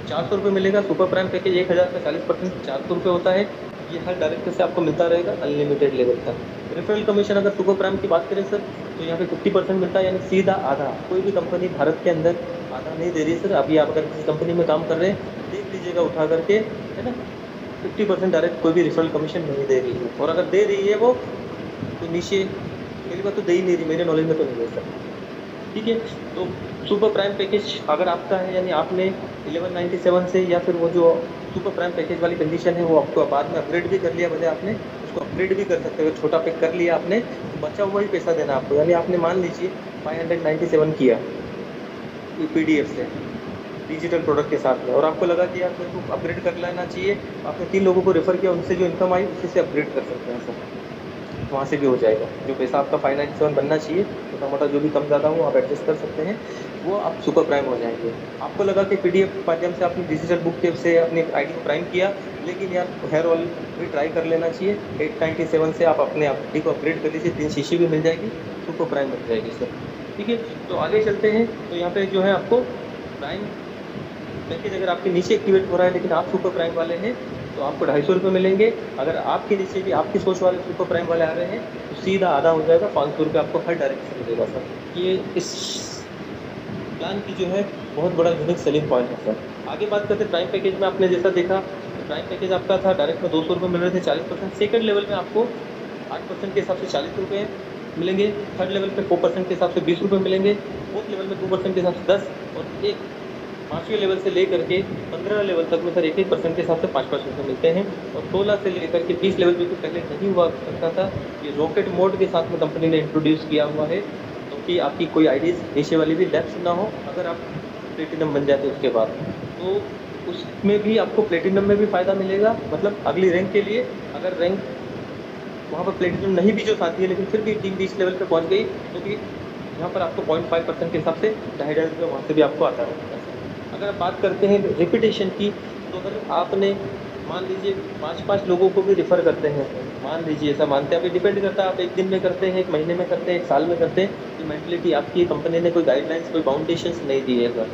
400 रुपये मिलेगा सुपर प्राइम पैकेज, 1,000 का 40% 400 रुपये होता है। ये हर डायरेक्टर से आपको मिलता रहेगा अनलिमिटेड लेवल तक। रेफरल कमीशन अगर सुपर प्राइम की बात करें सर तो यहाँ पे 50% मिलता है, यानी सीधा आधा। कोई भी कंपनी भारत के अंदर आधा नहीं दे रही है सर। अभी आप अगर किसी कंपनी में काम कर रहे हैं देख लीजिएगा उठा करके, है ना। 50% डायरेक्ट कोई भी रेफरल कमीशन नहीं दे रही है, और अगर दे रही है वो तो नीचे पहली बात तो दे ही नहीं रही, मेरे नॉलेज में तो नहीं है सर, ठीक है। तो सुपर प्राइम पैकेज अगर आपका है, यानी आपने 1197 से या फिर वो जो सुपर प्राइम पैकेज वाली कंडीशन है वो आपको बाद में अपग्रेड भी कर लिया, भले आपने उसको अपग्रेड भी कर सकते हो। छोटा पैक कर लिया आपने तो बचा हुआ ही पैसा देना आपको, यानी आपने मान लीजिए 597 किया PDF से डिजिटल प्रोडक्ट के साथ में, और आपको लगा कि यार मेरे को अपग्रेड कर लेना चाहिए, आपने 3 लोगों को रेफ़र किया, उनसे जो इनकम आई उसी से अपग्रेड कर सकते हैं सर, वहाँ से भी हो जाएगा। जो पैसा आपका 597 बनना चाहिए, छोटा मोटा जो भी कम ज़्यादा हो आप एडजस्ट कर सकते हैं, वो आप सुपर प्राइम हो जाएंगे। आपको लगा कि PDF के माध्यम से आपने डिजिटल बुक के से अपनी आईडी को प्राइम किया, लेकिन यार हेयर ऑयल भी ट्राई कर लेना चाहिए। 897 से आप अपने आईडी को अपग्रेड कर लीजिए, 3 शीशी भी मिल जाएगी, सुपर प्राइम मिल जाएगी सर, ठीक है। तो आगे चलते हैं। तो यहाँ पे जो है आपको प्राइम पैकेज अगर आपके नीचे एक्टिवेट हो रहा है लेकिन आप सुपर प्राइम वाले हैं तो आपको 250 रुपये मिलेंगे। अगर आपके नीचे भी आपकी सोच वाले सुपर प्राइम वाले आ रहे हैं तो सीधा आधा हो जाएगा, 500 रुपये आपको हर डायरेक्ट से मिलेगा सर। ये इस प्लान की जो है बहुत बड़ा यूनिक सेलिंग पॉइंट है सर। आगे बात करते हैं प्राइम पैकेज में। आपने जैसा देखा तो प्राइम पैकेज आपका था डायरेक्ट में 200 रुपये मिल रहे थे 40%। सेकंड लेवल में आपको 8% के हिसाब से 40 रुपये मिलेंगे। थर्ड लेवल पे 4% के हिसाब से 20 रुपये मिलेंगे। फोर्थ लेवल में 2% के हिसाब से 10, और एक 5वें लेवल से लेकर के 15 लेवल तक में सर 1% के हिसाब से 5 रुपये मिलते हैं। और 16 से लेकर के 20 लेवल जो कि पहले नहीं हुआ करता था, ये रॉकेट मोड के साथ में कंपनी ने इंट्रोड्यूस किया हुआ है, क्योंकि आपकी कोई आईडीज़ नीचे वाली भी लेफ्ट ना हो अगर आप प्लेटिनम बन जाते उसके बाद। तो उसमें भी आपको प्लेटिनम में भी फ़ायदा मिलेगा, मतलब अगली रैंक के लिए अगर रैंक वहाँ पर प्लेटिनम नहीं भी जो साथी है, लेकिन फिर भी टीम भी इस लेवल पे पहुँच गई, तो भी यहाँ पर आपको 0.5% के हिसाब से ₹2.5 वहाँ से भी आपको आता रहेगा। अगर आप बात करते हैं रेपुटेशन की, तो अगर आपने मान लीजिए 5-5 लोगों को भी रेफ़र करते हैं, मान लीजिए ऐसा मानते हैं, अभी डिपेंड करता है आप 1 दिन में करते हैं, 1 महीने में करते हैं, 1 साल में करते हैं, ये मेंटलिटी आपकी कंपनी ने कोई गाइडलाइंस, कोई बाउंडेशंस नहीं दी है सर।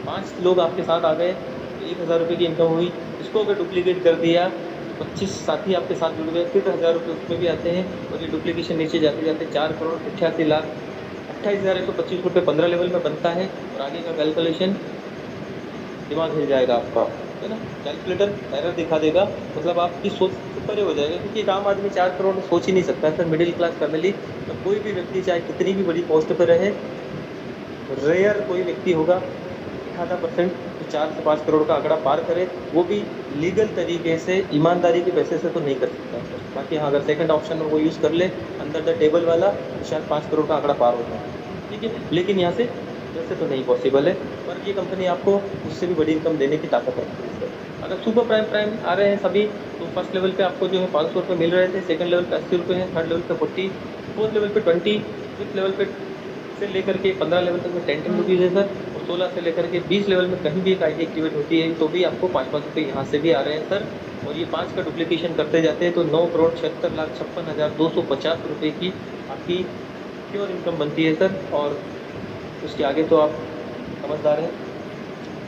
5 लोग आपके साथ आ गए, तो ₹1000 की इनकम हुई, इसको अगर डुप्लीकेट कर दिया, 25 साथी आपके साथ जुड़ गए, फिर ₹1000 उसमें भी आते हैं, और ये डुप्लीकेशन नीचे जाते-जाते 4 करोड़ 88 लाख, ₹28,125 15 लेवल में बनता है, और आगे का कैलकुलेशन दिमाग हिल जाएगा आपका, है ना? कैलकुलेटर एरर दिखा देगा, मतलब आपकी सोच से परे हो जाएगा, क्योंकि एक आम आदमी 4 करोड़ सोच ही नहीं सकता है सर। मिडिल क्लास फैमिली, तो कोई भी व्यक्ति चाहे कितनी भी बड़ी पोस्ट पे रहे, रेयर कोई व्यक्ति होगा आधा परसेंट जो 4 से 5 करोड़ का आंकड़ा पार करे, वो भी लीगल तरीके से ईमानदारी के पैसे से तो नहीं कर सकता है सर। बाकी हाँ, अगर सेकंड ऑप्शन वो यूज़ कर ले अंडर द टेबल वाला, तो शायद 5 करोड़ का आंकड़ा पार होता है, ठीक है? लेकिन यहाँ से वैसे तो नहीं पॉसिबल है, पर ये कंपनी आपको उससे भी बड़ी इनकम देने की ताकत रखती है सर। अगर सुपर प्राइम आ रहे हैं सभी, तो फर्स्ट लेवल पे आपको जो है ₹500 मिल रहे थे, सेकंड लेवल पे ₹80 हैं, थर्ड लेवल पे 40, फोर्थ लेवल पे 20, फिफ्थ लेवल पे से लेकर के 15 लेवल तक में 10 रुपीज़ है सर, और 16 से लेकर के 20 लेवल में कहीं भी एक आईडी एक्टिवेट होती है, तो भी आपको 5-5 रुपये यहाँ से भी आ रहे हैं सर। और ये 5 का डुप्लीकेशन करते जाते हैं, तो 9,76,56,250 रुपये की आपकी प्योर इनकम बनती है सर। और उसके आगे तो आप समझदार हैं।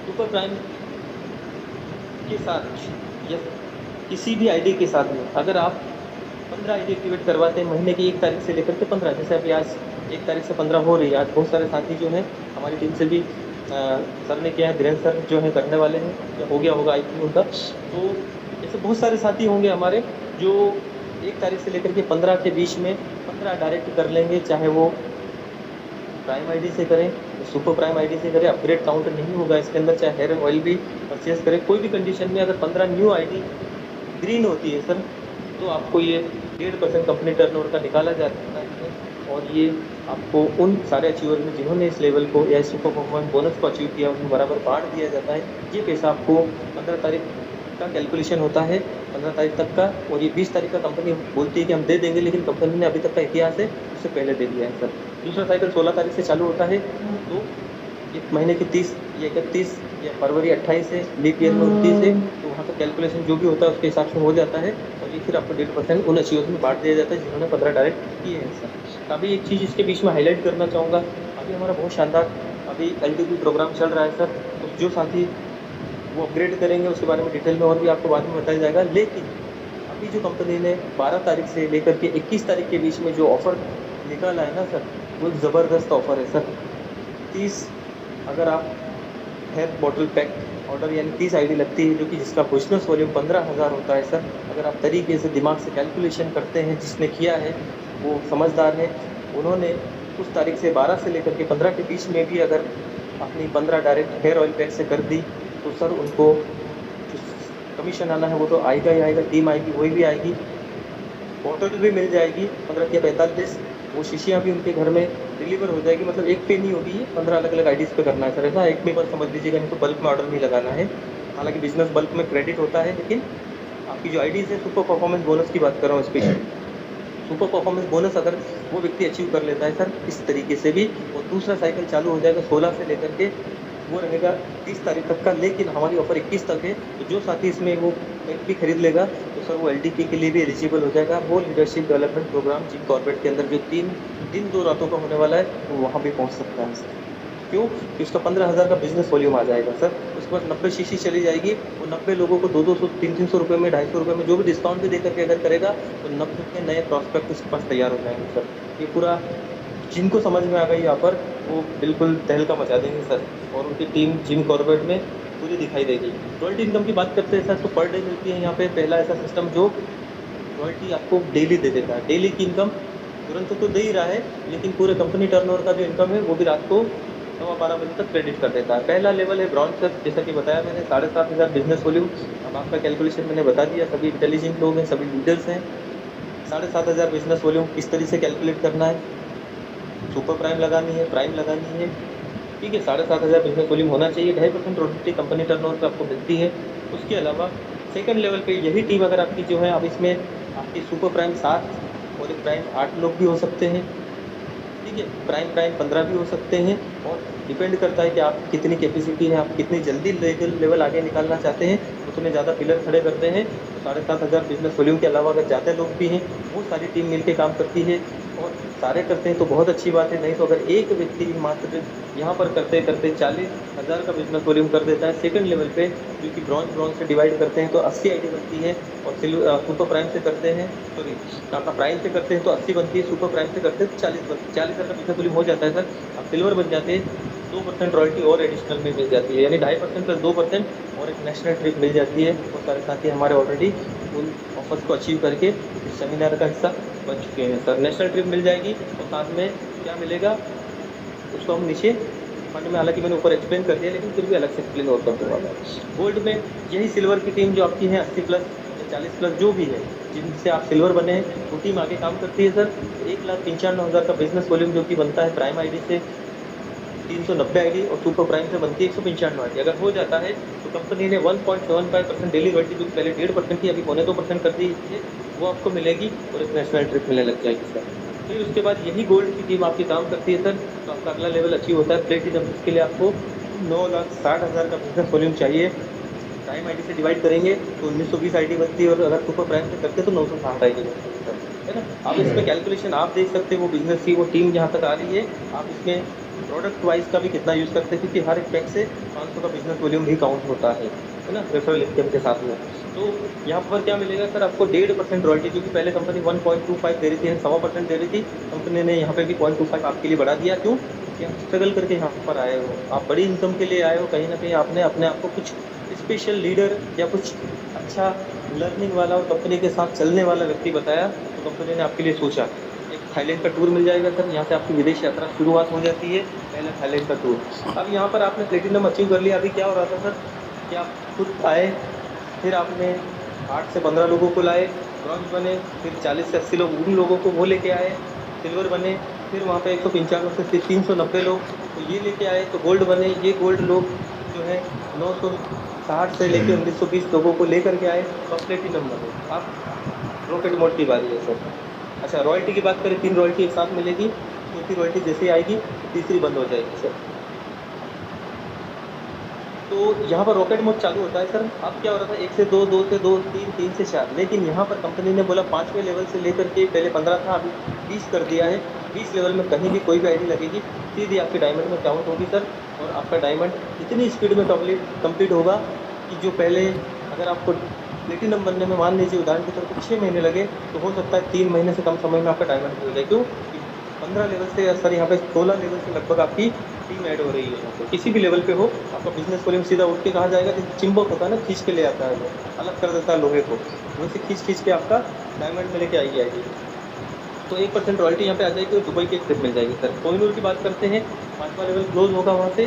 सुपर प्राइम के साथ या किसी भी आईडी के साथ में अगर आप 15 आईडी एक्टिवेट करवाते हैं महीने की 1 तारीख से लेकर के 15, जैसे अभी आज 1 तारीख से 15 हो रही है, आज बहुत सारे साथी जो हैं हमारी टीम से भी सर ने किया है, धीरेन्द्र सर जो हैं करने वाले हैं, या हो गया होगा आई थिंक उनका। तो ऐसे बहुत सारे साथी होंगे हमारे जो 1 तारीख से लेकर के 15 के बीच में 15 डायरेक्ट कर लेंगे, चाहे वो प्राइम आईडी से करें, सुपर प्राइम आईडी से करें, अपग्रेड काउंट नहीं होगा इसके अंदर, चाहे हेयर ऑयल भी परचेज करें, कोई भी कंडीशन में अगर 15 न्यू आईडी ग्रीन होती है सर, तो आपको ये 1.5% कंपनी टर्नओवर का निकाला जाता है। और ये आपको उन सारे अचीवर में जिन्होंने इस लेवल को या सुपर परफॉर्मेंस बोनस को अचीव किया, उन्हें बराबर बांट दिया जाता है। ये पैसा आपको 15 तारीख का कैलकुलेशन होता है, 15 तारीख तक का, और ये 20 तारीख का कंपनी बोलती है कि हम दे देंगे, लेकिन कंपनी ने अभी तक का इतिहास है उससे पहले दे दिया है सर। दूसरा साइकिल 16 तारीख से चालू होता है, तो एक महीने की 30 या 31 या फरवरी 28 है, लीप ईयर में 29 है, तो वहाँ का कैलकुलेशन जो भी होता है उसके हिसाब से हो जाता है, और ये फिर आपको 1.5% उन अचीवर्स में बांट दिया जाता है जिन्होंने 15 डायरेक्ट किए हैं सर। अभी एक चीज़ इसके बीच में हाईलाइट करना चाहूँगा, अभी हमारा बहुत शानदार अभी LTP प्रोग्राम चल रहा है सर, तो जो साथी वो अपग्रेड करेंगे उसके बारे में डिटेल में और भी आपको बाद में बताया जाएगा। लेकिन अभी जो कंपनी ने 12 तारीख से लेकर के 21 तारीख के बीच में जो ऑफ़र निकाला है ना सर, वो एक ज़बरदस्त ऑफ़र है सर। 30 अगर आप हेयर बॉटल पैक ऑर्डर यानी 30 आईडी लगती है, जो कि जिसका बिजनेस वॉल्यूम 15,000 होता है सर। अगर आप तरीके से दिमाग से कैलकुलेशन करते हैं, जिसने किया है वो समझदार है, उन्होंने उस तारीख से 12 से लेकर के 15 के बीच में भी अगर अपनी 15 डायरेक्ट हेयर ऑयल पैक से कर दी, तो सर उनको जो कमीशन आना है वो तो आएगा ही आएगा, टीम आएगी, वही भी आएगी, बॉटल भी मिल जाएगी 15 के 45, वो शीशियाँ भी उनके घर में डिलीवर हो जाएगी। मतलब एक पे नहीं होगी, ये 15 अलग-अलग आईडीज़ पे करना है सर, ऐसा एक पे बस समझ लीजिएगा, नहीं तो बल्क में ऑर्डर नहीं लगाना है। हालाँकि बिज़नेस बल्क में क्रेडिट होता है, लेकिन आपकी जो आईडीज़ है, सुपर परफॉर्मेंस बोनस की बात कर रहा हूँ स्पेशली, सुपर परफॉर्मेंस बोनस अगर वो व्यक्ति अचीव कर लेता है सर इस तरीके से भी, और दूसरा साइकिल चालू हो जाएगा 16 से लेकर के, वो रहेगा 30 तारीख तक का। लेकिन हमारी ऑफ़र 21 तक है, तो जो साथी इसमें वो पैक भी खरीद लेगा, तो सर वो LTP के लिए भी एलिजिबल हो जाएगा। वो leadership development programme Jim Corbett के अंदर जो 3 दिन 2 रातों का होने वाला है, वो वहाँ भी पहुँच सकता है सर। क्यों? कि उसका 15,000 का बिज़नेस वॉल्यूम आ जाएगा सर। उसके बाद 90 शीशी चली जाएगी, वो 90 लोगों को 200-200, 300-300 रुपये में, 250 रुपये में जो भी डिस्काउंट भी देकर के अगर करेगा, तो 90 के नए प्रॉस्पेक्ट उसके पास तैयार हो जाएंगे सर। ये पूरा जिनको समझ में आ गई यहाँ पर, वो बिल्कुल तहलका मचा देंगे सर, और उनकी टीम जिम कॉर्बेट में पूरी दिखाई देगी। रॉयल्टी इनकम की बात करते हैं सर, तो पर डे मिलती है यहाँ पे। पहला ऐसा सिस्टम जो रॉयल्टी आपको डेली दे देता है। डेली की इनकम तुरंत तो दे ही रहा है, लेकिन पूरे कंपनी टर्नओवर का जो इनकम है वो भी रात को 12:15 बजे तक क्रेडिट कर देता है। पहला लेवल है ब्रॉन्ज सर, जैसा कि बताया मैंने, 7,500 बिजनेस वॉल्यूम। अब आपका कैलकुलेशन मैंने बता दिया, सभी इंटेलिजेंट लोग हैं, सभी लीडर्स हैं। 7,500 बिजनेस वॉल्यूम किस तरह से कैलकुलेट करना है, सुपर प्राइम लगानी है, प्राइम लगानी है, ठीक है, 7,500 बिजनेस वॉल्यूम होना चाहिए, 2.5% रॉयल्टी कंपनी टर्नओवर पे आपको मिलती है। उसके अलावा सेकंड लेवल पे यही टीम अगर आपकी जो है, अब इसमें आपकी सुपर प्राइम 7 और एक प्राइम 8 लोग भी हो सकते हैं, ठीक है, प्राइम प्राइम 15 भी हो सकते हैं, और डिपेंड करता है कि आप कितनी कैपेसिटी है, आप कितनी जल्दी लेवल आगे निकालना चाहते हैं, उतने ज़्यादा पिलर खड़े करते हैं। तो 7,500 बिजनेस वॉल्यूम के अलावा अगर ज़्यादा लोग भी हैं, वो सारी टीम मिलकर काम करती है, और सारे करते हैं तो बहुत अच्छी बात है। नहीं तो अगर एक व्यक्ति भी मात्र यहाँ पर करते करते 40,000 का बिजनेस वॉल्यूम कर देता है सेकंड लेवल पे, क्योंकि ब्रॉन्ज से डिवाइड करते हैं तो 80 आईडी बनती है, और सुपर प्राइम से करते हैं, सॉरी आपका प्राइम से करते हैं तो 80 बनती है, सुपर प्राइम से करते हैं तो 40 बनती है, 40,000 का बिजनेस वॉल्यूम हो जाता है सर, आप सिल्वर बन जाते हैं, 2% रॉयल्टी और एडिशनल में मिल जाती है, यानी 2.5% प्लस 2% और एक नेशनल ट्रिप मिल जाती है। और सारे साथी हमारे ऑलरेडी उन ऑफर्स को अचीव करके इस सेमिनार का हिस्सा बन चुके हैं सर। नेशनल ट्रिप मिल जाएगी, और साथ में क्या मिलेगा उसको हम नीचे फंड में, हालांकि मैंने ऊपर एक्सप्लेन कर दिया, लेकिन फिर भी अलग से एक्सप्लेन और कर दूंगा मैं। गोल्ड में यही सिल्वर की टीम जो आपकी है 80 प्लस या 40 प्लस जो भी है, जिनसे आप सिल्वर बने हैं, वो टीम आगे काम करती है सर। 1,95,000 का बिजनेस वॉल्यूम जो कि बनता है प्राइम आईडी से 390 आईडी, और सुपर प्राइम से बनती है 195 आईडी। अगर हो जाता है तो कंपनी ने 1.75% डेली रॉयल्टी, जो पहले 1.5% थी, अभी 0.25% कर दी है, वो आपको मिलेगी, और एक नेशनल ट्रिप मिलने लग जाएगी सर। फिर उसके बाद यही गोल्ड की टीम आपकी काम करती है सर, तो आपका अगला लेवल अचीव होता है प्लेटिनम। इसके लिए आपको 9,60,000 का बिजनेस वॉल्यूम चाहिए। प्राइम आईडी से डिवाइड करेंगे तो 1920 आईडी बनती है, और अगर सुपर प्राइम से करते हैं तो 960 आईडी बनती है सर, है ना। आप इसमें कैलकुलेशन आप देख सकते हैं, वो बिजनेस की वो टीम जहाँ तक आ रही है, आप इसमें प्रोडक्ट वाइज का भी कितना यूज़ करते हैं, क्योंकि हर एक पैक से 500 का बिजनेस वॉल्यूम भी काउंट होता है ना, रेफरल इनकम के साथ में। तो यहाँ पर क्या मिलेगा सर आपको, 1.5% रॉयल्टी, जो कि पहले कंपनी 1.25 दे रही थी, 1.25% दे रही थी, कंपनी ने यहाँ पे भी 0.25 आपके लिए बढ़ा दिया। क्यों? कि आप स्ट्रगल करके यहाँ पर आए हो, आप बड़ी इनकम के लिए आए हो, कहीं ना कहीं आपने अपने आप को कुछ स्पेशल लीडर या कुछ अच्छा लर्निंग वाला और कंपनी के साथ चलने वाला व्यक्ति बताया, तो कंपनी ने आपके लिए सोचा। एक थाईलैंड का टूर मिल जाएगा सर, यहाँ से आपकी विदेश यात्रा शुरुआत हो जाती है, पहला थाईलैंड का टूर। अब यहाँ पर आपने प्लेटिनम अचीव कर लिया, अभी क्या हो रहा था सर कि आप खुद आए, फिर आपने 8 से 15 लोगों को लाए, ब्रॉन्ज बने, फिर 40 से 80 लोग उन लोगों को वो लेके आए, सिल्वर बने, फिर वहाँ पे 195 से 390 लोग तो ये लेके आए, तो गोल्ड बने। ये गोल्ड लोग जो है 960 से लेके 1920 लोगों को लेकर के आए, तो प्लेटिनम बने। आप रॉकेट मोड की बारी है सर। अच्छा, रॉयल्टी की बात करें, 3 रॉयल्टी एक साथ मिलेगी, चौथी रॉयल्टी जैसे ही आएगी तीसरी बंद हो जाएगी सर। तो यहाँ पर रॉकेट मोड चालू होता है सर। अब क्या हो रहा था, 1 से 2, 2 से 2, 3, 3 से 4, लेकिन यहाँ पर कंपनी ने बोला 5वें लेवल से लेकर के, पहले 15 था अभी 20 कर दिया है। 20 लेवल में कहीं भी कोई भी आईडी लगेगी, सीधी आपके डायमंड में काउंट होगी सर, और आपका डायमंड इतनी स्पीड में कंप्लीट होगा कि जो पहले अगर आपको प्लेटिनम बनने में मान लीजिए उदाहरण के तौर पर 6 महीने लगे, तो हो सकता है 3 महीने से कम समय में आपका डायमंड मिल जाए। क्यों? 15 लेवल से सर, यहाँ पे 16 लेवल से लगभग आपकी टीम ऐड हो रही है। तो किसी भी लेवल पे हो, आपका बिजनेस वॉल्यूम सीधा उठ के कहा जाएगा, जैसे चिंबक होता है ना, खींच के ले आता है, वो अलग कर देता है लोहे को, वैसे खींच के आपका डायमंड में लेके आएगी आएगी। तो 1% रॉयल्टी यहाँ पे आ जाएगी, और दुबई की एक ट्रिप मिल जाएगी सर। कोहिनूर की बात करते हैं, 5वां लेवल क्लोज होगा, वहाँ से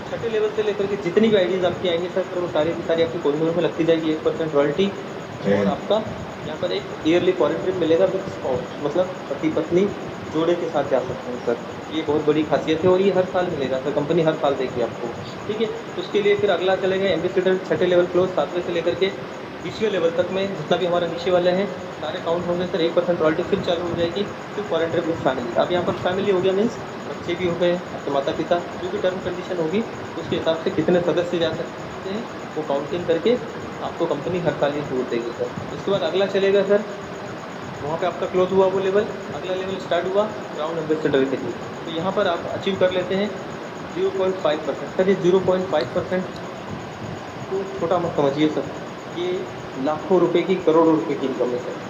6ठे लेवल से लेकर के जितनी भी आईडीज आपकी आएंगी सर, तो वो सारी की सारी आपकी कोहिनूर में लगती जाएगी 1% रॉयल्टी। और आपका यहाँ पर एक ईयरली फॉरेन ट्रिप मिलेगा विद स्पाउस, मतलब पति पत्नी जोड़े के साथ जा सकते हैं सर। ये बहुत बड़ी खासियत है, और ये हर साल मिलेगा सर, कंपनी हर साल देगी आपको, ठीक है। उसके लिए फिर अगला चलेगा एम्बेसडर, 6ठे लेवल क्लोज, 7वें से लेकर के 20वें लेवल तक में जितना भी हमारे नीचे वाले हैं सारे काउंट होंगे सर। 1% रॉयल्टी फिर चालू हो जाएगी, फिर फॉरेन ट्रिप विद फैमिली। अब यहाँ पर फैमिली हो गया, मीन्स बच्चे भी हो गए, आपके माता पिता, जो भी टर्म कंडीशन होगी उसके हिसाब से कितने सदस्य जा सकते हैं, वो काउंटिंग करके आपको कंपनी हर साल ये छूट देगी सर। उसके बाद अगला चलेगा सर, वहाँ पे आपका क्लोज हुआ वो लेवल, अगला लेवल स्टार्ट हुआ ग्राउंड एम्बेसडर के लिए। तो यहाँ पर आप अचीव कर लेते हैं 0.5%। सर ये 0.5% तो छोटा मत समझिए सर, ये लाखों रुपए की, करोड़ों रुपए की इनकम है सर।